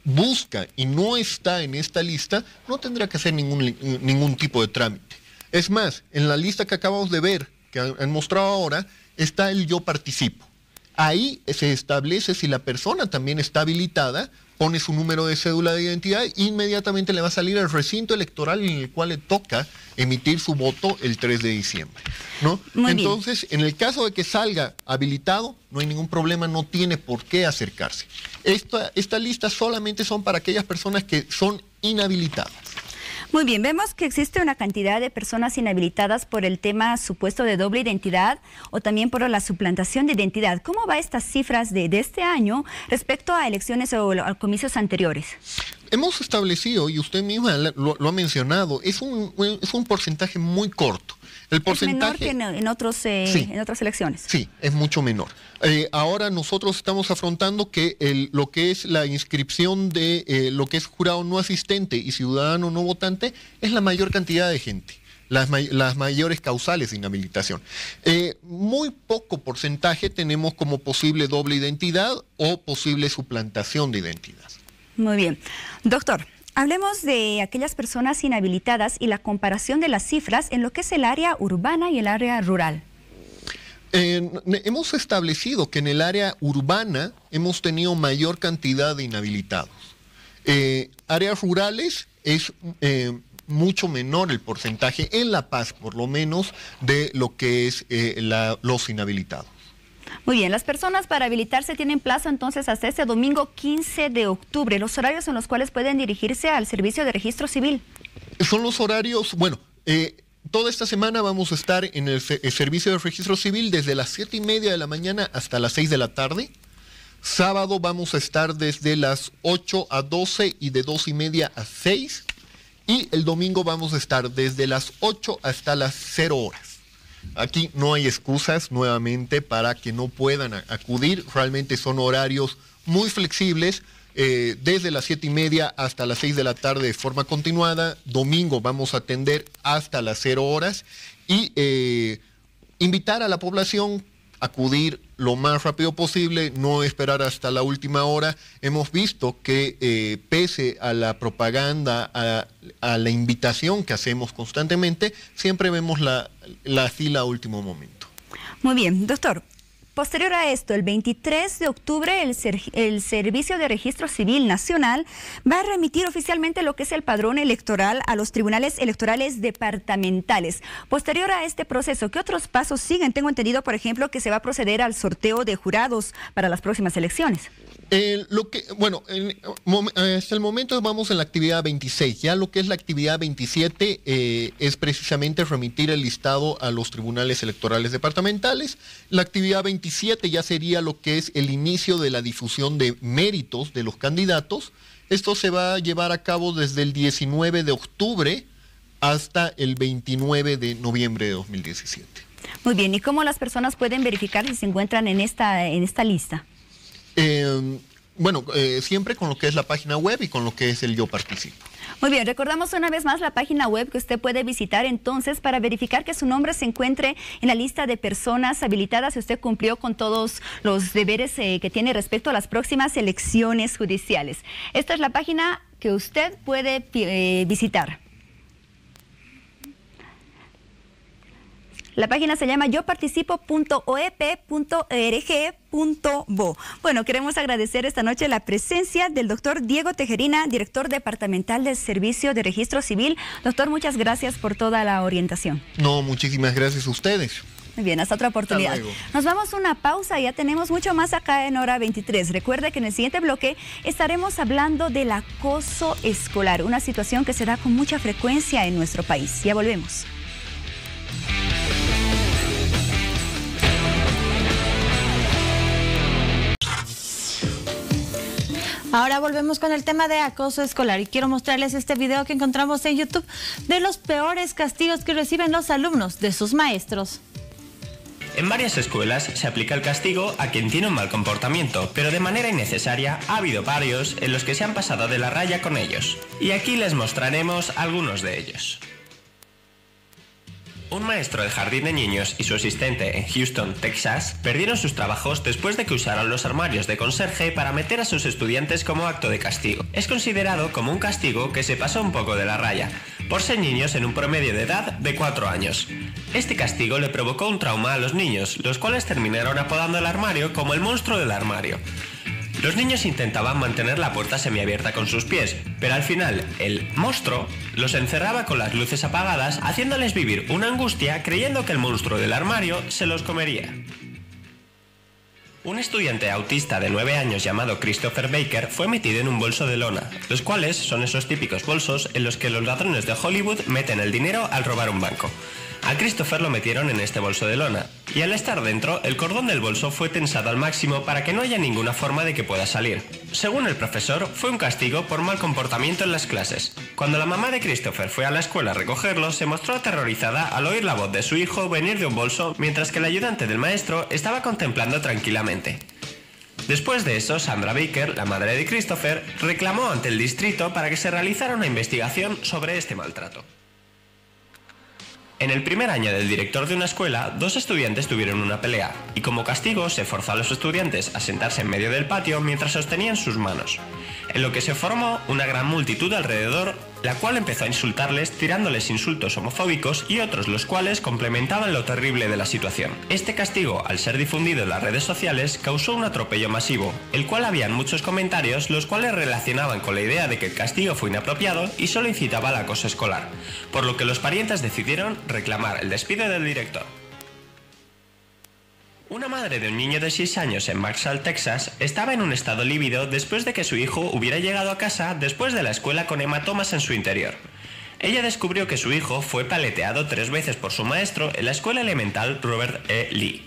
S12: busca y no está en esta lista, no tendrá que hacer ningún tipo de trámite. Es más, en la lista que acabamos de ver, que han mostrado ahora, está el yo participo. Ahí se establece si la persona también está habilitada, pone su número de cédula de identidad e inmediatamente le va a salir el recinto electoral en el cual le toca emitir su voto el 3 de diciembre. ¿No? Entonces, en el caso de que salga habilitado, no hay ningún problema, no tiene por qué acercarse. Esta lista solamente son para aquellas personas que son inhabilitadas.
S1: Muy bien, vemos que existe una cantidad de personas inhabilitadas por el tema supuesto de doble identidad o también por la suplantación de identidad. ¿Cómo va estas cifras de este año respecto a elecciones o a comicios anteriores?
S12: Hemos establecido, y usted misma lo ha mencionado, es un porcentaje muy corto. El porcentaje
S1: es menor que en otras elecciones.
S12: Sí, es mucho menor. Ahora nosotros estamos afrontando que lo que es la inscripción de lo que es jurado no asistente y ciudadano no votante es la mayor cantidad de gente, las mayores causales de inhabilitación. Muy poco porcentaje tenemos como posible doble identidad o posible suplantación de identidad.
S1: Muy bien. Doctor, hablemos de aquellas personas inhabilitadas y la comparación de las cifras en lo que es el área urbana y el área rural.
S12: Hemos establecido que en el área urbana hemos tenido mayor cantidad de inhabilitados. Áreas rurales es mucho menor el porcentaje, en La Paz por lo menos, de lo que es los inhabilitados.
S1: Muy bien, las personas para habilitarse tienen plazo entonces hasta este domingo 15 de octubre. ¿Los horarios en los cuales pueden dirigirse al Servicio de Registro Civil?
S12: Son los horarios, bueno, toda esta semana vamos a estar en el Servicio de Registro Civil desde las 7:30 de la mañana hasta las 6 de la tarde. Sábado vamos a estar desde las 8 a 12 y de 2:30 a 6. Y el domingo vamos a estar desde las 8 hasta las 0 horas. Aquí no hay excusas nuevamente para que no puedan acudir. Realmente son horarios muy flexibles, desde las 7:30 hasta las 6 de la tarde de forma continuada. Domingo vamos a atender hasta las 0 horas y invitar a la población a acudir lo más rápido posible, no esperar hasta la última hora. Hemos visto que pese a la propaganda, a la invitación que hacemos constantemente, siempre vemos la fila a último momento.
S1: Muy bien, doctor. Posterior a esto, el 23 de octubre, el Servicio de Registro Civil Nacional va a remitir oficialmente lo que es el padrón electoral a los tribunales electorales departamentales. Posterior a este proceso, ¿qué otros pasos siguen? Tengo entendido, por ejemplo, que se va a proceder al sorteo de jurados para las próximas elecciones. Hasta el momento vamos en la actividad 26. Ya lo que es la actividad 27 es precisamente remitir el listado a los tribunales electorales departamentales. La actividad 27 ya sería lo que es el inicio de la difusión de méritos de los candidatos. Esto se va a llevar a cabo desde el 19 de octubre hasta el 29 de noviembre de 2017. Muy bien, ¿y cómo las personas pueden verificar si se encuentran en esta lista?
S12: Siempre con lo que es la página web y con lo que es el Yo Participo.
S1: Muy bien, recordamos una vez más la página web que usted puede visitar entonces para verificar que su nombre se encuentre en la lista de personas habilitadas si usted cumplió con todos los deberes que tiene respecto a las próximas elecciones judiciales. Esta es la página que usted puede visitar. La página se llama yoparticipo.oep.org.bo. Bueno, queremos agradecer esta noche la presencia del doctor Diego Tejerina, director departamental del Servicio de Registro Civil. Doctor, muchas gracias por toda la orientación.
S12: No, muchísimas gracias a ustedes.
S1: Muy bien, hasta otra oportunidad.
S12: Hasta luego.
S1: Nos vamos a una pausa, ya tenemos mucho más acá en Hora 23. Recuerde que en el siguiente bloque estaremos hablando del acoso escolar, una situación que se da con mucha frecuencia en nuestro país. Ya volvemos.
S2: Ahora volvemos con el tema de acoso escolar y quiero mostrarles este video que encontramos en YouTube de los peores castigos que reciben los alumnos de sus maestros.
S13: En varias escuelas se aplica el castigo a quien tiene un mal comportamiento, pero de manera innecesaria ha habido varios en los que se han pasado de la raya con ellos. Y aquí les mostraremos algunos de ellos. Un maestro de jardín de niños y su asistente en Houston, Texas, perdieron sus trabajos después de que usaron los armarios de conserje para meter a sus estudiantes como acto de castigo. Es considerado como un castigo que se pasó un poco de la raya, por ser niños en un promedio de edad de 4 años. Este castigo le provocó un trauma a los niños, los cuales terminaron apodando el armario como el monstruo del armario. Los niños intentaban mantener la puerta semiabierta con sus pies, pero al final el monstruo los encerraba con las luces apagadas, haciéndoles vivir una angustia creyendo que el monstruo del armario se los comería. Un estudiante autista de 9 años llamado Christopher Baker fue metido en un bolso de lona, los cuales son esos típicos bolsos en los que los ladrones de Hollywood meten el dinero al robar un banco. A Christopher lo metieron en este bolso de lona, y al estar dentro, el cordón del bolso fue tensado al máximo para que no haya ninguna forma de que pueda salir. Según el profesor, fue un castigo por mal comportamiento en las clases. Cuando la mamá de Christopher fue a la escuela a recogerlo, se mostró aterrorizada al oír la voz de su hijo venir de un bolso, mientras que el ayudante del maestro estaba contemplando tranquilamente. Después de eso, Sandra Baker, la madre de Christopher, reclamó ante el distrito para que se realizara una investigación sobre este maltrato. En el primer año del director de una escuela, 2 estudiantes tuvieron una pelea, y como castigo se forzó a los estudiantes a sentarse en medio del patio mientras sostenían sus manos, en lo que se formó una gran multitud alrededor la cual empezó a insultarles tirándoles insultos homofóbicos y otros los cuales complementaban lo terrible de la situación. Este castigo, al ser difundido en las redes sociales, causó un atropello masivo, el cual habían muchos comentarios los cuales relacionaban con la idea de que el castigo fue inapropiado y solo incitaba al acoso escolar, por lo que los parientes decidieron reclamar el despido del director. Una madre de un niño de 6 años en Marshall, Texas, estaba en un estado lívido después de que su hijo hubiera llegado a casa después de la escuela con hematomas en su interior. Ella descubrió que su hijo fue paleteado 3 veces por su maestro en la escuela elemental Robert E. Lee.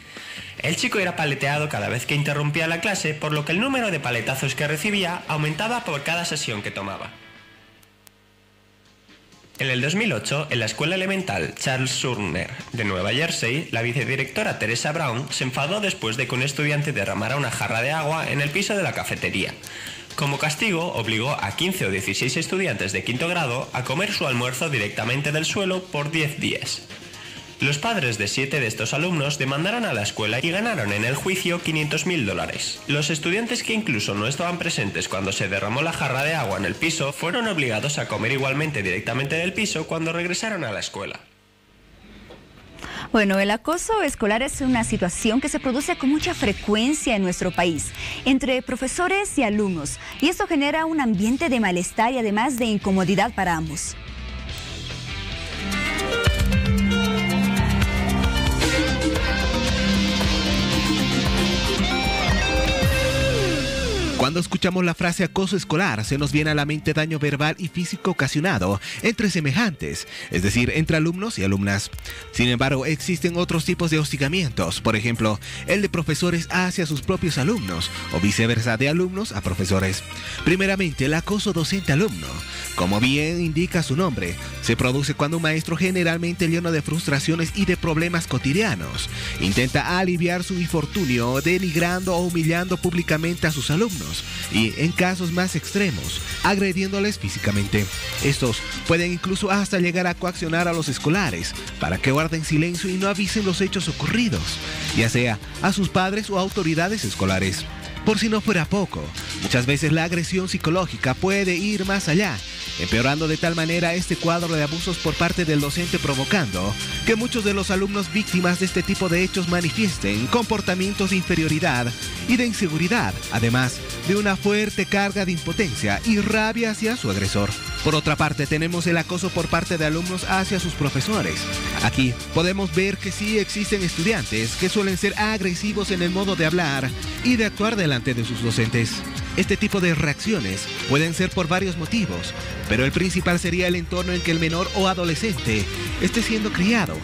S13: El chico era paleteado cada vez que interrumpía la clase, por lo que el número de paletazos que recibía aumentaba por cada sesión que tomaba. En el 2008, en la escuela elemental Charles Sumner de Nueva Jersey, la vicedirectora Teresa Brown se enfadó después de que un estudiante derramara una jarra de agua en el piso de la cafetería. Como castigo, obligó a 15 o 16 estudiantes de quinto grado a comer su almuerzo directamente del suelo por 10 días. Los padres de 7 de estos alumnos demandaron a la escuela y ganaron en el juicio $500,000. Los estudiantes que incluso no estaban presentes cuando se derramó la jarra de agua en el piso fueron obligados a comer igualmente directamente del piso cuando regresaron a la escuela.
S1: Bueno, el acoso escolar es una situación que se produce con mucha frecuencia en nuestro país, entre profesores y alumnos, y esto genera un ambiente de malestar y además de incomodidad para ambos.
S11: Cuando escuchamos la frase acoso escolar, se nos viene a la mente daño verbal y físico ocasionado entre semejantes, es decir, entre alumnos y alumnas. Sin embargo, existen otros tipos de hostigamientos, por ejemplo, el de profesores hacia sus propios alumnos, o viceversa, de alumnos a profesores. Primeramente, el acoso docente-alumno. Como bien indica su nombre, se produce cuando un maestro, generalmente lleno de frustraciones y de problemas cotidianos, intenta aliviar su infortunio denigrando o humillando públicamente a sus alumnos y, en casos más extremos, agrediéndoles físicamente. Estos pueden incluso hasta llegar a coaccionar a los escolares para que guarden silencio y no avisen los hechos ocurridos, ya sea a sus padres o autoridades escolares. Por si no fuera poco, muchas veces la agresión psicológica puede ir más allá, empeorando de tal manera este cuadro de abusos por parte del docente, provocando que muchos de los alumnos víctimas de este tipo de hechos manifiesten comportamientos de inferioridad y de inseguridad, además de una fuerte carga de impotencia y rabia hacia su agresor. Por otra parte, tenemos el acoso por parte de alumnos hacia sus profesores. Aquí podemos ver que sí existen estudiantes que suelen ser agresivos en el modo de hablar y de actuar delante de sus docentes. Este tipo de reacciones pueden ser por varios motivos, pero el principal sería el entorno en que el menor o adolescente esté siendo criado,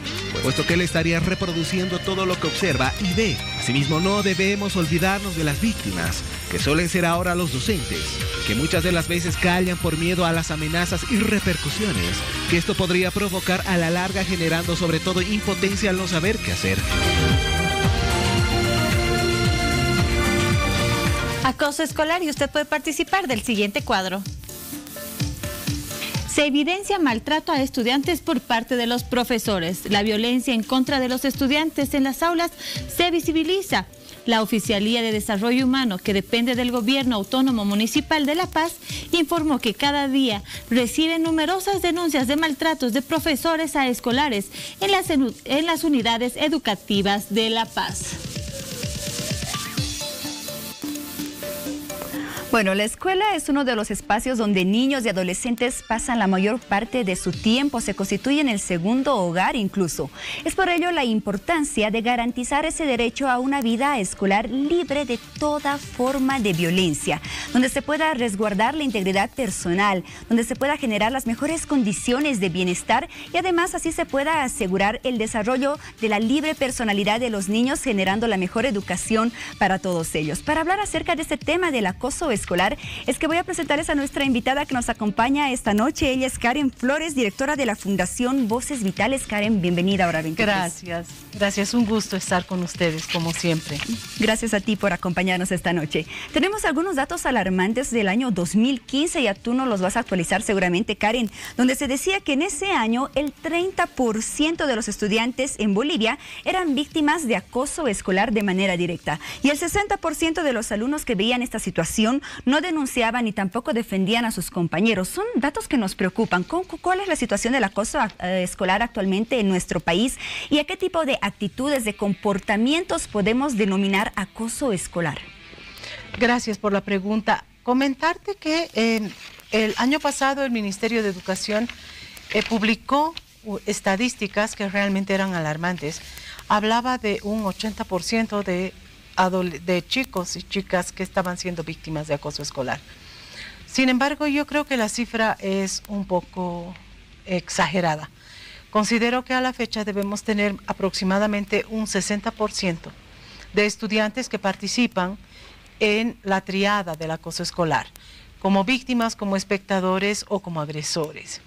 S11: puesto que él estaría reproduciendo todo lo que observa y ve. Asimismo, no debemos olvidarnos de las víctimas, que suelen ser ahora los docentes, que muchas de las veces callan por miedo a las amenazas y repercusiones que esto podría provocar a la larga, generando sobre todo impotencia al no saber qué hacer.
S2: Acoso escolar, y usted puede participar del siguiente cuadro. Se evidencia maltrato a estudiantes por parte de los profesores. La violencia en contra de los estudiantes en las aulas se visibiliza. La Oficialía de Desarrollo Humano, que depende del Gobierno Autónomo Municipal de La Paz, informó que cada día recibe numerosas denuncias de maltratos de profesores a escolares en las unidades educativas de La Paz.
S1: Bueno, la escuela es uno de los espacios donde niños y adolescentes pasan la mayor parte de su tiempo, se constituyen el segundo hogar incluso. Es por ello la importancia de garantizar ese derecho a una vida escolar libre de toda forma de violencia, donde se pueda resguardar la integridad personal, donde se pueda generar las mejores condiciones de bienestar y además así se pueda asegurar el desarrollo de la libre personalidad de los niños, generando la mejor educación para todos ellos. Para hablar acerca de este tema del acoso escolar, es que voy a presentarles a nuestra invitada que nos acompaña esta noche. Ella es Karen Flores, directora de la Fundación Voces Vitales. Karen, bienvenida a Hora 23.
S8: Gracias, un gusto estar con ustedes como siempre.
S1: Gracias a ti por acompañarnos esta noche. Tenemos algunos datos alarmantes del año 2015, ya tú nos los vas a actualizar seguramente, Karen, donde se decía que en ese año el 30% de los estudiantes en Bolivia eran víctimas de acoso escolar de manera directa y el 60% de los alumnos que veían esta situación no denunciaban ni tampoco defendían a sus compañeros. Son datos que nos preocupan. ¿Cuál es la situación del acoso escolar actualmente en nuestro país? ¿Y a qué tipo de actitudes, de comportamientos podemos denominar acoso escolar?
S8: Gracias por la pregunta. Comentarte que el año pasado el Ministerio de Educación publicó estadísticas que realmente eran alarmantes. Hablaba de un 80% de chicos y chicas que estaban siendo víctimas de acoso escolar. Sin embargo, yo creo que la cifra es un poco exagerada. Considero que a la fecha debemos tener aproximadamente un 60% de estudiantes que participan en la triada del acoso escolar, como víctimas, como espectadores o como agresores.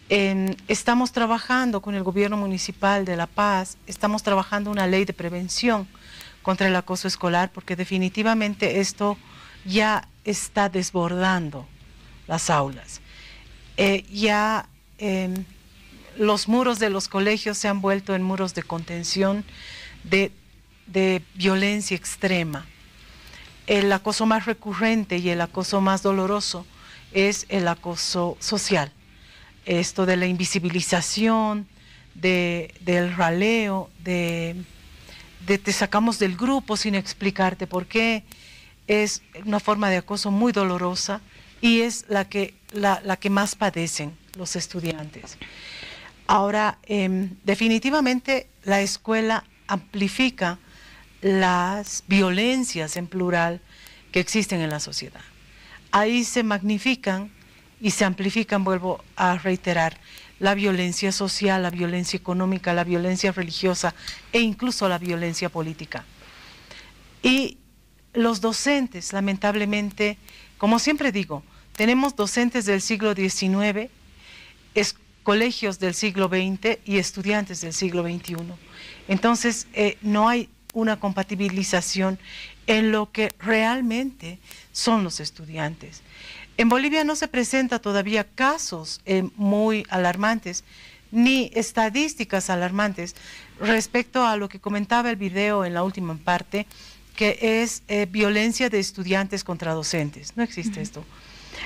S8: Estamos trabajando con el gobierno municipal de La Paz, estamos trabajando una ley de prevención contra el acoso escolar, porque definitivamente esto ya está desbordando las aulas. Los muros de los colegios se han vuelto en muros de contención, de violencia extrema. El acoso más recurrente y el acoso más doloroso es el acoso social. Esto de la invisibilización, del raleo, de te sacamos del grupo sin explicarte por qué, es una forma de acoso muy dolorosa y es la que más padecen los estudiantes. Ahora, definitivamente la escuela amplifica las violencias en plural que existen en la sociedad. Ahí se magnifican y se amplifican, vuelvo a reiterar, la violencia social, la violencia económica, la violencia religiosa e incluso la violencia política. Y los docentes, lamentablemente, como siempre digo, tenemos docentes del siglo XIX, colegios del siglo XX y estudiantes del siglo XXI. Entonces, no hay una compatibilización en lo que realmente son los estudiantes. En Bolivia no se presenta todavía casos muy alarmantes, ni estadísticas alarmantes respecto a lo que comentaba el video en la última parte, que es violencia de estudiantes contra docentes. No existe esto.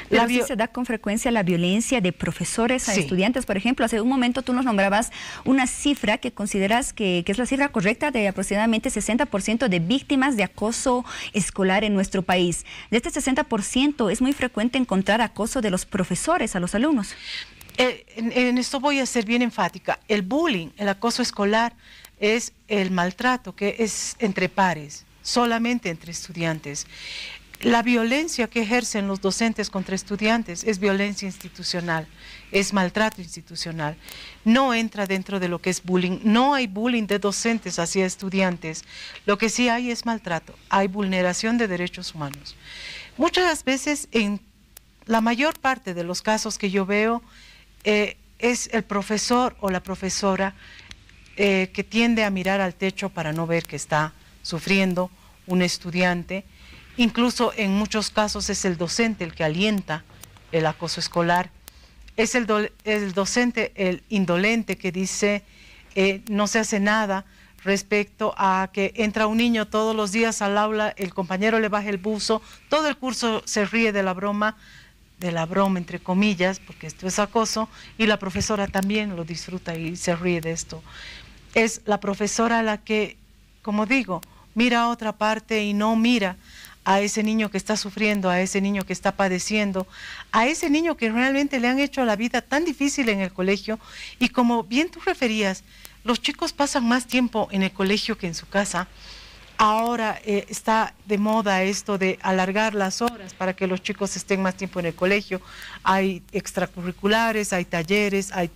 S1: Pero sí se da con frecuencia la violencia de profesores a estudiantes. Por ejemplo, hace un momento tú nos nombrabas una cifra que consideras que es la cifra correcta de aproximadamente 60% de víctimas de acoso escolar en nuestro país. De este 60% es muy frecuente encontrar acoso de los profesores a los alumnos.
S8: En esto voy a ser bien enfática. El bullying, el acoso escolar, es el maltrato que es entre pares, solamente entre estudiantes. La violencia que ejercen los docentes contra estudiantes es violencia institucional, es maltrato institucional. No entra dentro de lo que es bullying. No hay bullying de docentes hacia estudiantes. Lo que sí hay es maltrato. Hay vulneración de derechos humanos. Muchas veces, en la mayor parte de los casos que yo veo, es el profesor o la profesora que tiende a mirar al techo para no ver que está sufriendo un estudiante. Incluso en muchos casos es el docente el que alienta el acoso escolar. Es el docente, el indolente, que dice no se hace nada respecto a que entra un niño todos los días al aula, el compañero le baja el buzo, todo el curso se ríe de la broma entre comillas, porque esto es acoso, y la profesora también lo disfruta y se ríe de esto. Es la profesora la que, como digo, mira a otra parte y no mira a ese niño que está sufriendo, a ese niño que está padeciendo, a ese niño que realmente le han hecho la vida tan difícil en el colegio. Y como bien tú referías, los chicos pasan más tiempo en el colegio que en su casa. Ahora está de moda esto de alargar las horas para que los chicos estén más tiempo en el colegio. Hay extracurriculares, hay talleres, hay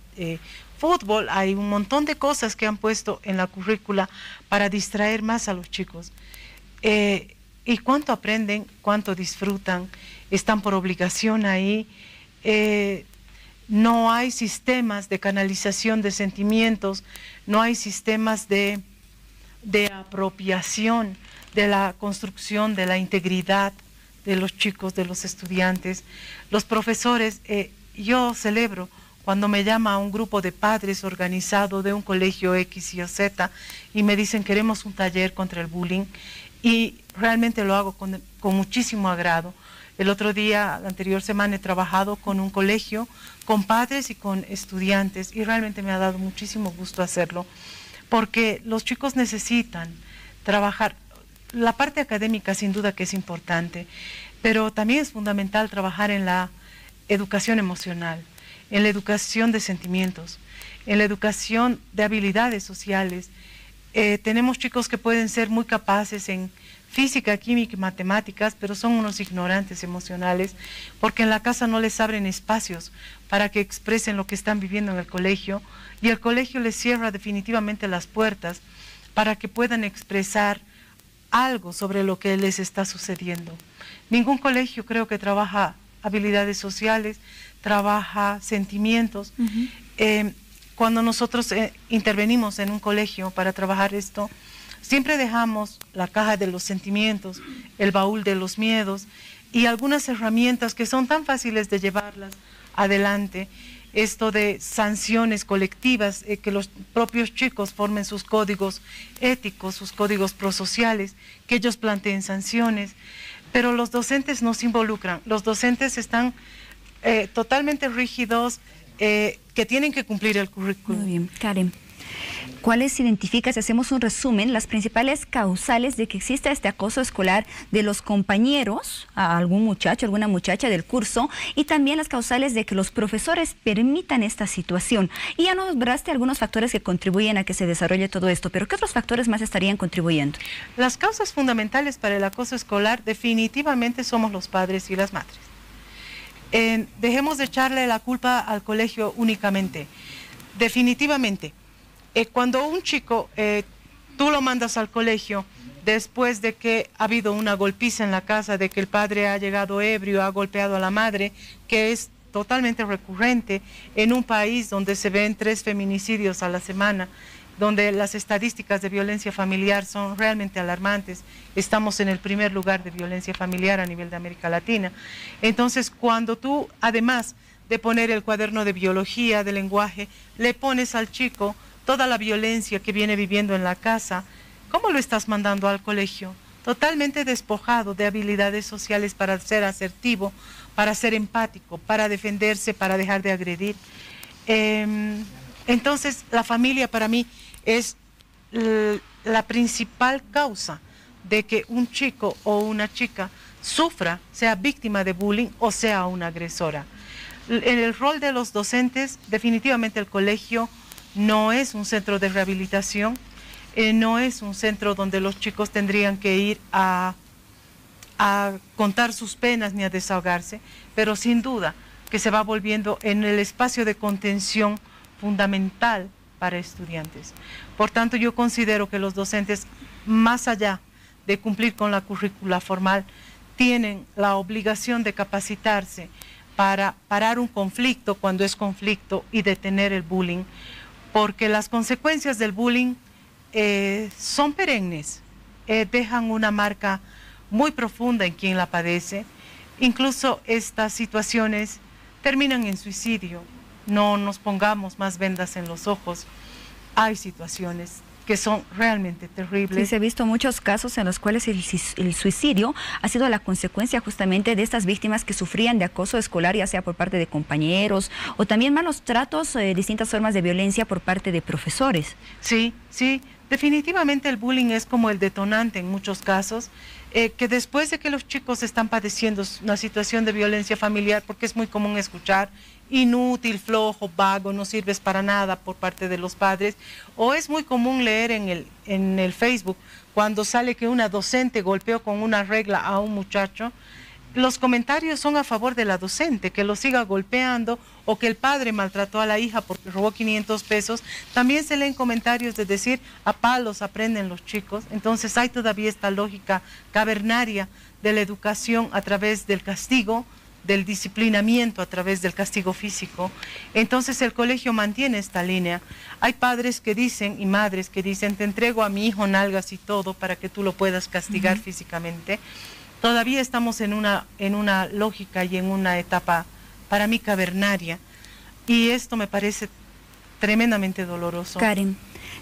S8: fútbol, hay un montón de cosas que han puesto en la currícula para distraer más a los chicos. Y cuánto aprenden, cuánto disfrutan, están por obligación ahí. No hay sistemas de canalización de sentimientos, no hay sistemas de apropiación de la construcción de la integridad de los chicos, de los estudiantes. Los profesores, yo celebro cuando me llama un grupo de padres organizado de un colegio X y o Z y me dicen queremos un taller contra el bullying, y realmente lo hago con muchísimo agrado, El otro día, la anterior semana, he trabajado con un colegio, con padres y con estudiantes, y realmente me ha dado muchísimo gusto hacerlo, porque los chicos necesitan trabajar. La parte académica sin duda que es importante, pero también es fundamental trabajar en la educación emocional, en la educación de sentimientos, en la educación de habilidades sociales. Tenemos chicos que pueden ser muy capaces en física, química y matemáticas, pero son unos ignorantes emocionales, porque en la casa no les abren espacios para que expresen lo que están viviendo en el colegio, y el colegio les cierra definitivamente las puertas para que puedan expresar algo sobre lo que les está sucediendo. Ningún colegio creo que trabaja habilidades sociales, trabaja sentimientos. Cuando nosotros intervenimos en un colegio para trabajar esto, siempre dejamos la caja de los sentimientos, el baúl de los miedos y algunas herramientas que son tan fáciles de llevarlas adelante. Esto de sanciones colectivas, que los propios chicos formen sus códigos éticos, sus códigos prosociales, que ellos planteen sanciones, pero los docentes no se involucran. Los docentes están totalmente rígidos, que tienen que cumplir el currículum.
S1: Muy bien, Karen. ¿Cuáles identificas, si hacemos un resumen, las principales causales de que exista este acoso escolar de los compañeros a algún muchacho, alguna muchacha del curso, y también las causales de que los profesores permitan esta situación? Y ya nos nombraste algunos factores que contribuyen a que se desarrolle todo esto, pero ¿qué otros factores más estarían contribuyendo?
S8: Las causas fundamentales para el acoso escolar definitivamente somos los padres y las madres. Dejemos de echarle la culpa al colegio únicamente. Definitivamente. Cuando un chico, tú lo mandas al colegio después de que ha habido una golpiza en la casa, de que el padre ha llegado ebrio, ha golpeado a la madre, que es totalmente recurrente en un país donde se ven 3 feminicidios a la semana, donde las estadísticas de violencia familiar son realmente alarmantes. Estamos en el primer lugar de violencia familiar a nivel de América Latina. Entonces, cuando tú, además de poner el cuaderno de biología, de lenguaje, le pones al chico toda la violencia que viene viviendo en la casa, ¿cómo lo estás mandando al colegio? Totalmente despojado de habilidades sociales para ser asertivo, para ser empático, para defenderse, para dejar de agredir. Entonces, la familia para mí es la principal causa de que un chico o una chica sufra, sea víctima de bullying o sea una agresora. En el rol de los docentes, definitivamente el colegio no es un centro de rehabilitación, no es un centro donde los chicos tendrían que ir a contar sus penas ni a desahogarse, pero sin duda que se va volviendo en el espacio de contención fundamental para estudiantes. Por tanto, yo considero que los docentes, más allá de cumplir con la currícula formal, tienen la obligación de capacitarse para parar un conflicto cuando es conflicto y detener el bullying, porque las consecuencias del bullying son perennes, dejan una marca muy profunda en quien la padece. Incluso estas situaciones terminan en suicidio. No nos pongamos más vendas en los ojos. Hay situaciones que son realmente terribles.
S1: Sí, se ha visto muchos casos en los cuales el suicidio ha sido la consecuencia justamente de estas víctimas que sufrían de acoso escolar, ya sea por parte de compañeros o también malos tratos, distintas formas de violencia por parte de profesores.
S8: Sí, sí, definitivamente el bullying es como el detonante en muchos casos, que después de que los chicos están padeciendo una situación de violencia familiar, porque es muy común escuchar inútil, flojo, vago, no sirves para nada por parte de los padres, o es muy común leer en el Facebook cuando sale que una docente golpeó con una regla a un muchacho. Los comentarios son a favor de la docente, que lo siga golpeando, o que el padre maltrató a la hija porque robó 500 pesos. También se leen comentarios de decir, a palos aprenden los chicos. Entonces hay todavía esta lógica cavernaria de la educación a través del castigo, del disciplinamiento a través del castigo físico. Entonces el colegio mantiene esta línea. Hay padres que dicen y madres que dicen, te entrego a mi hijo nalgas y todo para que tú lo puedas castigar físicamente. Todavía estamos en una lógica y en una etapa, para mí, cavernaria, y esto me parece tremendamente doloroso.
S1: Karen,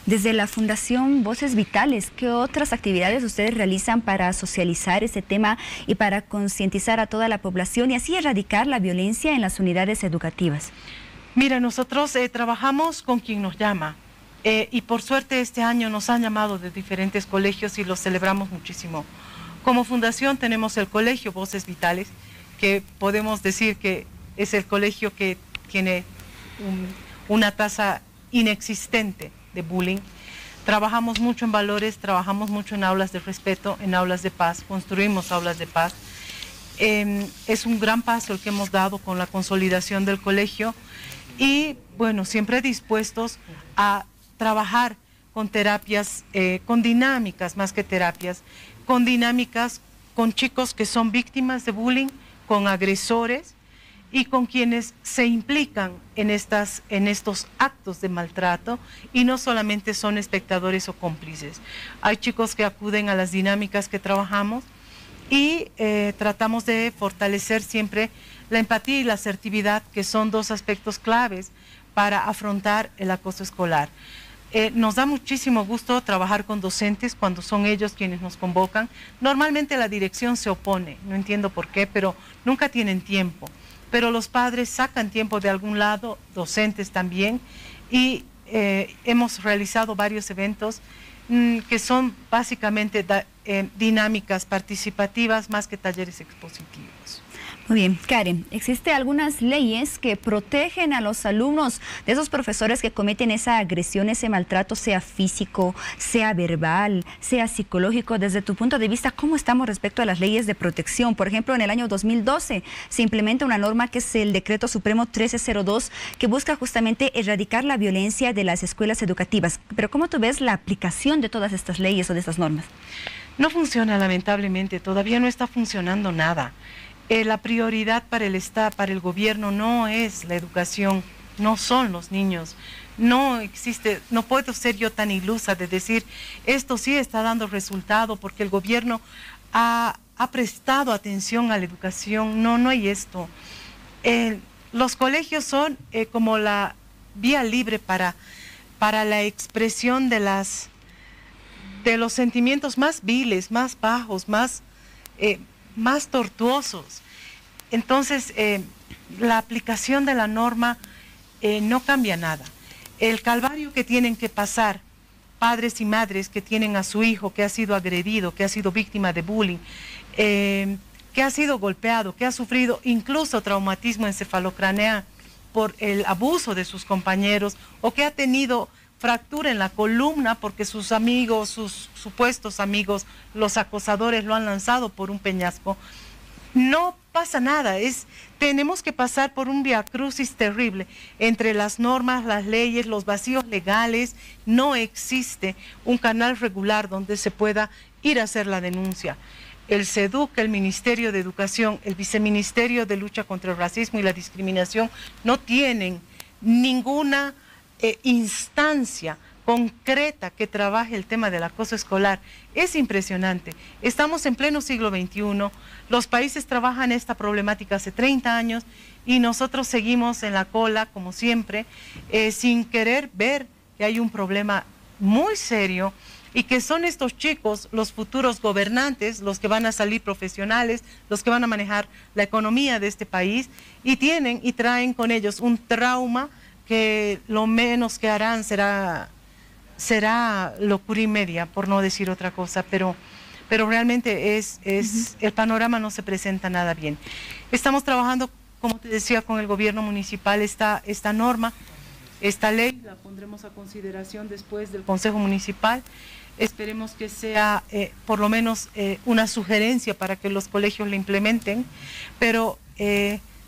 S1: Desde la Fundación Voces Vitales, ¿qué otras actividades ustedes realizan para socializar este tema y para concientizar a toda la población y así erradicar la violencia en las unidades educativas?
S8: Mira, nosotros trabajamos con quien nos llama y por suerte este año nos han llamado de diferentes colegios y los celebramos muchísimo. Como fundación tenemos el colegio Voces Vitales, que podemos decir que es el colegio que tiene una tasa inexistente de bullying. Trabajamos mucho en valores, trabajamos mucho en aulas de respeto, en aulas de paz, construimos aulas de paz. Es un gran paso el que hemos dado con la consolidación del colegio y, bueno, siempre dispuestos a trabajar con terapias, con dinámicas más que terapias, con dinámicas con chicos que son víctimas de bullying, con agresores y con quienes se implican en estos actos de maltrato y no solamente son espectadores o cómplices. Hay chicos que acuden a las dinámicas que trabajamos y tratamos de fortalecer siempre la empatía y la asertividad, que son dos aspectos claves para afrontar el acoso escolar. Nos da muchísimo gusto trabajar con docentes cuando son ellos quienes nos convocan. Normalmente la dirección se opone, no entiendo por qué, pero nunca tienen tiempo. Pero los padres sacan tiempo de algún lado, docentes también, y hemos realizado varios eventos que son básicamente dinámicas participativas más que talleres expositivos.
S1: Muy bien, Karen, ¿existen algunas leyes que protegen a los alumnos de esos profesores que cometen esa agresión, ese maltrato, sea físico, sea verbal, sea psicológico? Desde tu punto de vista, ¿cómo estamos respecto a las leyes de protección? Por ejemplo, en el año 2012 se implementa una norma que es el Decreto Supremo 1302, que busca justamente erradicar la violencia de las escuelas educativas. Pero ¿cómo tú ves la aplicación de todas estas leyes o de estas normas?
S8: No funciona, lamentablemente, todavía no está funcionando nada. La prioridad para el Estado, para el gobierno, no es la educación, no son los niños. No existe, no puedo ser yo tan ilusa de decir esto sí está dando resultado porque el gobierno ha prestado atención a la educación. No hay esto. Los colegios son como la vía libre para la expresión de los sentimientos más viles, más bajos, más tortuosos. Entonces, la aplicación de la norma no cambia nada. El calvario que tienen que pasar padres y madres que tienen a su hijo que ha sido agredido, que ha sido víctima de bullying, que ha sido golpeado, que ha sufrido incluso traumatismo encefalocraneal por el abuso de sus compañeros o que ha tenido fractura en la columna porque sus amigos, sus supuestos amigos, los acosadores lo han lanzado por un peñasco. No pasa nada, tenemos que pasar por un viacrucis terrible entre las normas, las leyes, los vacíos legales. No existe un canal regular donde se pueda ir a hacer la denuncia. El SEDUC, el Ministerio de Educación, el Viceministerio de Lucha contra el Racismo y la Discriminación no tienen ninguna instancia concreta que trabaje el tema del acoso escolar. Es impresionante. Estamos en pleno siglo XXI, los países trabajan esta problemática hace 30 años y nosotros seguimos en la cola, como siempre, sin querer ver que hay un problema muy serio y que son estos chicos los futuros gobernantes, los que van a salir profesionales, los que van a manejar la economía de este país y tienen y traen con ellos un trauma que lo menos que harán será locura y media, por no decir otra cosa, pero realmente el panorama no se presenta nada bien. Estamos trabajando, como te decía, con el gobierno municipal esta norma, esta ley, la pondremos a consideración después del Consejo Municipal. Esperemos que sea por lo menos una sugerencia para que los colegios la implementen, pero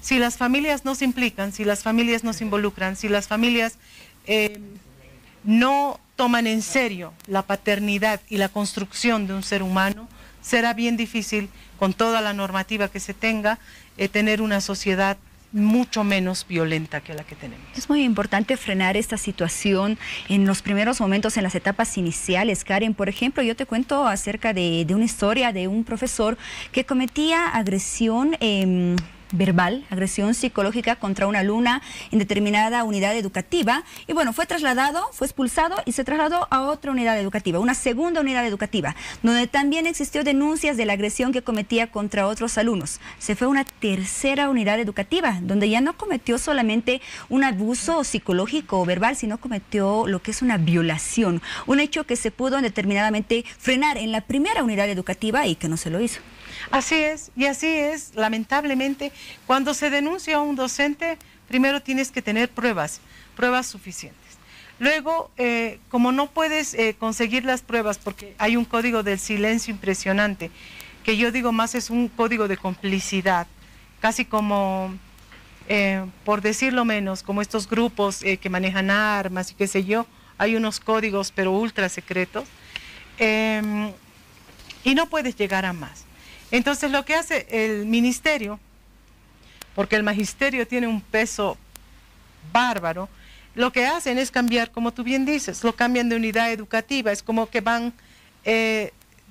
S8: si las familias no se implican, si las familias no se involucran, si las familias no toman en serio la paternidad y la construcción de un ser humano, será bien difícil, con toda la normativa que se tenga, tener una sociedad mucho menos violenta que la que tenemos.
S1: Es muy importante frenar esta situación en los primeros momentos, en las etapas iniciales. Karen, por ejemplo, yo te cuento acerca de una historia de un profesor que cometía agresión verbal, agresión psicológica contra una alumna en determinada unidad educativa. Y bueno, fue trasladado, fue expulsado y se trasladó a otra unidad educativa, una segunda unidad educativa, donde también existió denuncias de la agresión que cometía contra otros alumnos. Se fue a una tercera unidad educativa, donde ya no cometió solamente un abuso psicológico o verbal, sino cometió lo que es una violación, un hecho que se pudo determinadamente frenar en la primera unidad educativa y que no se lo hizo.
S8: Así es, y así es, lamentablemente, cuando se denuncia a un docente, primero tienes que tener pruebas suficientes. Luego, como no puedes conseguir las pruebas, porque hay un código del silencio impresionante, que yo digo más es un código de complicidad, casi como, por decirlo menos, como estos grupos que manejan armas y qué sé yo, hay unos códigos pero ultra secretos, y no puedes llegar a más. Entonces lo que hace el ministerio, porque el magisterio tiene un peso bárbaro, lo que hacen es cambiar, como tú bien dices, lo cambian de unidad educativa, es como que van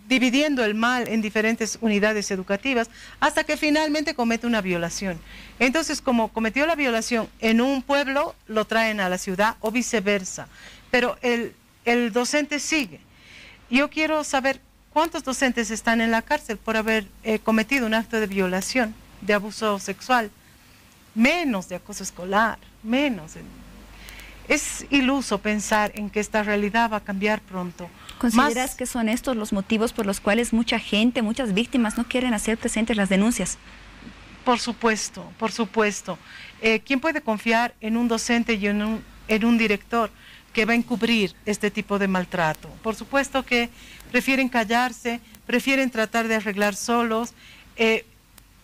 S8: dividiendo el mal en diferentes unidades educativas hasta que finalmente comete una violación. Entonces, como cometió la violación en un pueblo, lo traen a la ciudad o viceversa, pero el docente sigue. Yo quiero saber ¿cuántos docentes están en la cárcel por haber cometido un acto de violación, de abuso sexual? Menos de acoso escolar, menos. Es iluso pensar en que esta realidad va a cambiar pronto.
S1: ¿Consideras que son estos los motivos por los cuales mucha gente, muchas víctimas no quieren hacer presentes las denuncias?
S8: Por supuesto, por supuesto. ¿Quién puede confiar en un docente y en un director que va a encubrir este tipo de maltrato? Por supuesto que prefieren callarse, prefieren tratar de arreglar solos,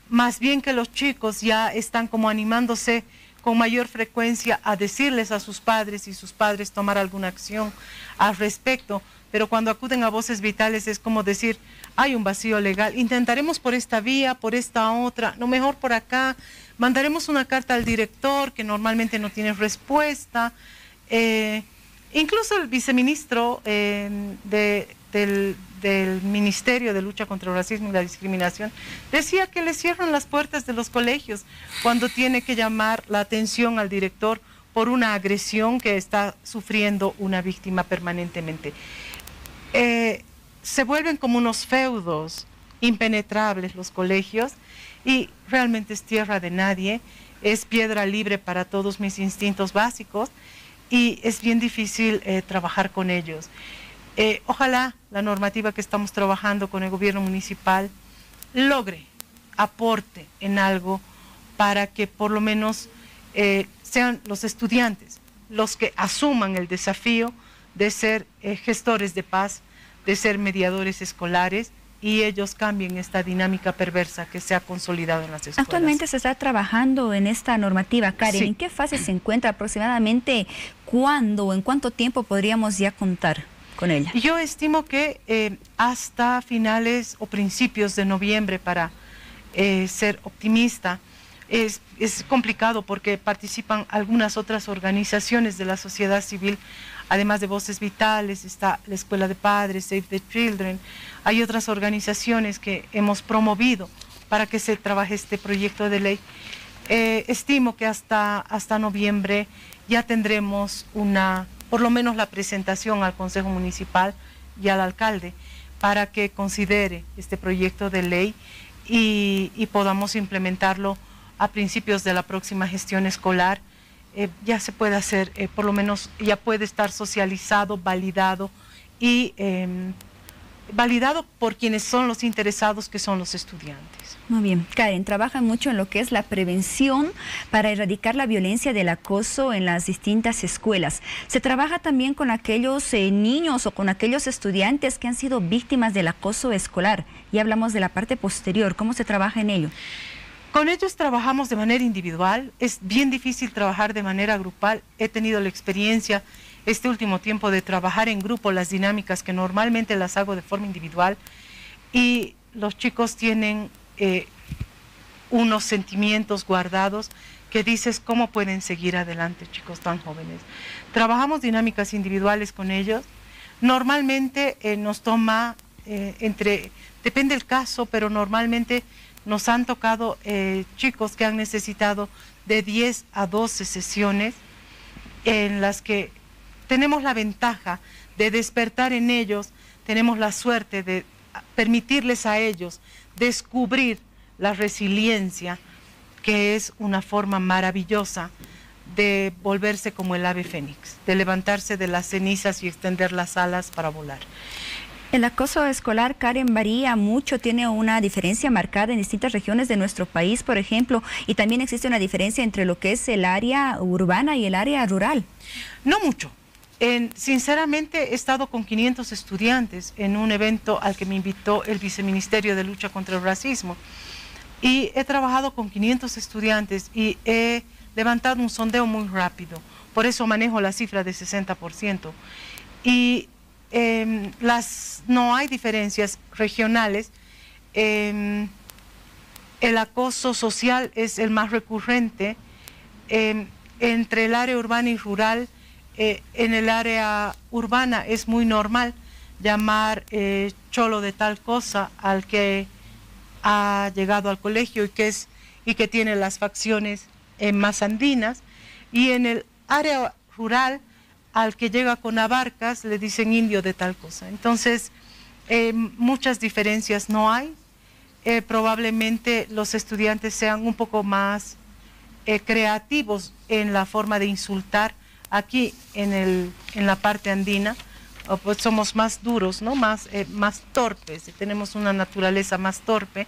S8: más bien que los chicos ya están como animándose con mayor frecuencia a decirles a sus padres y sus padres tomar alguna acción al respecto, pero cuando acuden a Voces Vitales es como decir, hay un vacío legal, intentaremos por esta vía, por esta otra, no, mejor por acá, mandaremos una carta al director que normalmente no tiene respuesta. Incluso el viceministro del Ministerio de Lucha contra el Racismo y la Discriminación decía que le cierran las puertas de los colegios cuando tiene que llamar la atención al director por una agresión que está sufriendo una víctima permanentemente. Se vuelven como unos feudos impenetrables los colegios y realmente es tierra de nadie, es piedra libre para todos mis instintos básicos y es bien difícil trabajar con ellos. Ojalá la normativa que estamos trabajando con el gobierno municipal logre, aporte en algo para que por lo menos sean los estudiantes los que asuman el desafío de ser gestores de paz, de ser mediadores escolares y ellos cambien esta dinámica perversa que se ha consolidado en las escuelas.
S1: Actualmente se está trabajando en esta normativa, Karen. Sí. ¿En qué fase se encuentra aproximadamente? ¿Cuándo o en cuánto tiempo podríamos ya contar con ella?
S8: Yo estimo que hasta finales o principios de noviembre, para ser optimista. Es complicado porque participan algunas otras organizaciones de la sociedad civil, además de Voces Vitales, está la Escuela de Padres, Save the Children, hay otras organizaciones que hemos promovido para que se trabaje este proyecto de ley. Estimo que hasta noviembre ya tendremos por lo menos la presentación al Consejo Municipal y al alcalde para que considere este proyecto de ley y podamos implementarlo a principios de la próxima gestión escolar. Ya se puede hacer, por lo menos ya puede estar socializado, validado y validado por quienes son los interesados, que son los estudiantes.
S1: Muy bien. Karen, trabaja mucho en lo que es la prevención para erradicar la violencia del acoso en las distintas escuelas. Se trabaja también con aquellos niños o con aquellos estudiantes que han sido víctimas del acoso escolar. Y hablamos de la parte posterior. ¿Cómo se trabaja en ello?
S8: Con ellos trabajamos de manera individual, es bien difícil trabajar de manera grupal. He tenido la experiencia este último tiempo de trabajar en grupo, las dinámicas que normalmente las hago de forma individual, y los chicos tienen unos sentimientos guardados que dices, ¿cómo pueden seguir adelante, chicos tan jóvenes? Trabajamos dinámicas individuales con ellos, normalmente nos toma depende del caso, pero normalmente nos han tocado chicos que han necesitado de 10 a 12 sesiones en las que tenemos la ventaja de despertar en ellos, tenemos la suerte de permitirles a ellos descubrir la resiliencia, que es una forma maravillosa de volverse como el ave fénix, de levantarse de las cenizas y extender las alas para volar.
S1: El acoso escolar, Karen, varía mucho, tiene una diferencia marcada en distintas regiones de nuestro país, por ejemplo, y también existe una diferencia entre lo que es el área urbana y el área rural.
S8: No mucho. Sinceramente, he estado con 500 estudiantes en un evento al que me invitó el Viceministerio de Lucha contra el Racismo, y he trabajado con 500 estudiantes y he levantado un sondeo muy rápido, por eso manejo la cifra de 60%. Y no hay diferencias regionales. El acoso social es el más recurrente entre el área urbana y rural. En el área urbana es muy normal llamar cholo de tal cosa al que ha llegado al colegio y que tiene las facciones más andinas, y en el área rural al que llega con abarcas le dicen indio de tal cosa. Entonces, muchas diferencias no hay. Probablemente los estudiantes sean un poco más creativos en la forma de insultar. Aquí en la parte andina pues somos más duros, ¿no? Más torpes, tenemos una naturaleza más torpe.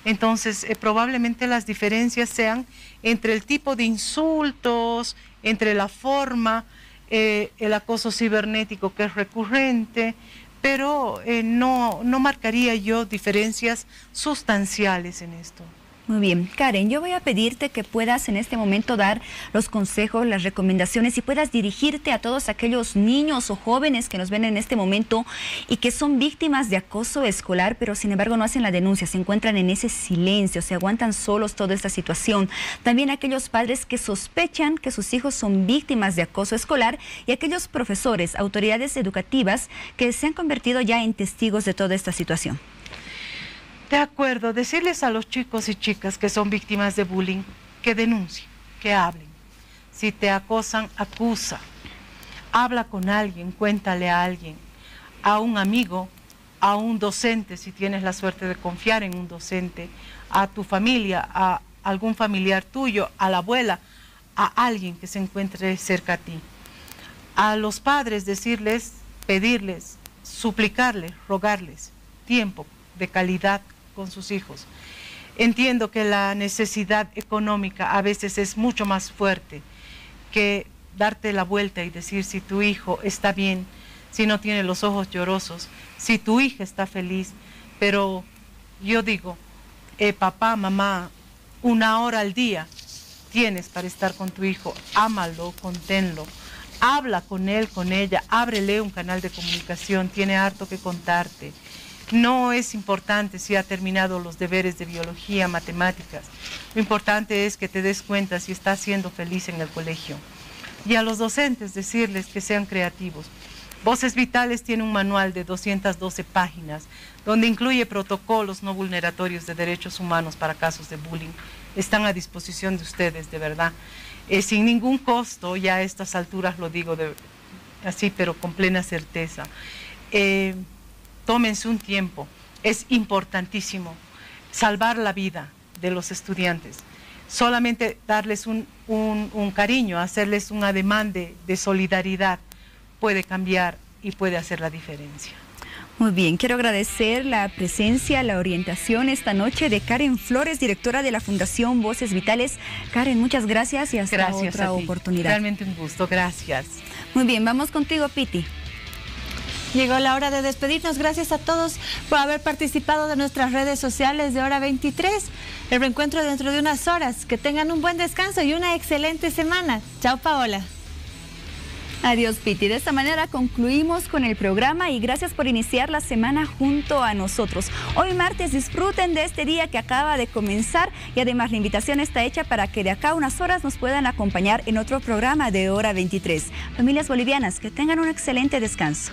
S8: Entonces probablemente las diferencias sean entre el tipo de insultos, entre la forma, el acoso cibernético que es recurrente, pero no marcaría yo diferencias sustanciales en esto.
S1: Muy bien, Karen, yo voy a pedirte que puedas en este momento dar los consejos, las recomendaciones y puedas dirigirte a todos aquellos niños o jóvenes que nos ven en este momento y que son víctimas de acoso escolar, pero sin embargo no hacen la denuncia, se encuentran en ese silencio, se aguantan solos toda esta situación. También aquellos padres que sospechan que sus hijos son víctimas de acoso escolar y aquellos profesores, autoridades educativas que se han convertido ya en testigos de toda esta situación.
S8: De acuerdo, decirles a los chicos y chicas que son víctimas de bullying que denuncien, que hablen. Si te acosan, acusa. Habla con alguien, cuéntale a alguien, a un amigo, a un docente, si tienes la suerte de confiar en un docente, a tu familia, a algún familiar tuyo, a la abuela, a alguien que se encuentre cerca a ti. A los padres decirles, pedirles, suplicarles, rogarles tiempo de calidad con sus hijos. Entiendo que la necesidad económica a veces es mucho más fuerte que darte la vuelta y decir si tu hijo está bien, si no tiene los ojos llorosos, si tu hija está feliz. Pero yo digo, papá, mamá, 1 hora al día tienes para estar con tu hijo, ámalo, conténlo, habla con él, con ella, ábrele un canal de comunicación, tiene harto que contarte. No es importante si ha terminado los deberes de biología, matemáticas. Lo importante es que te des cuenta si está siendo feliz en el colegio. Y a los docentes decirles que sean creativos. Voces Vitales tiene un manual de 212 páginas, donde incluye protocolos no vulneratorios de derechos humanos para casos de bullying. Están a disposición de ustedes, de verdad. Sin ningún costo, ya a estas alturas lo digo así, pero con plena certeza. Tómense un tiempo, es importantísimo salvar la vida de los estudiantes. Solamente darles un cariño, hacerles un ademán de solidaridad puede cambiar y puede hacer la diferencia.
S1: Muy bien, quiero agradecer la presencia, la orientación esta noche de Karen Flores, directora de la Fundación Voces Vitales. Karen, muchas gracias y hasta otra oportunidad.
S8: Realmente un gusto, gracias.
S1: Muy bien, vamos contigo, Piti.
S2: Llegó la hora de despedirnos. Gracias a todos por haber participado de nuestras redes sociales de Hora 23. El reencuentro dentro de unas horas. Que tengan un buen descanso y una excelente semana. Chao, Paola.
S1: Adiós, Piti. De esta manera concluimos con el programa y gracias por iniciar la semana junto a nosotros. Hoy martes disfruten de este día que acaba de comenzar y además la invitación está hecha para que de acá a unas horas nos puedan acompañar en otro programa de Hora 23. Familias bolivianas, que tengan un excelente descanso.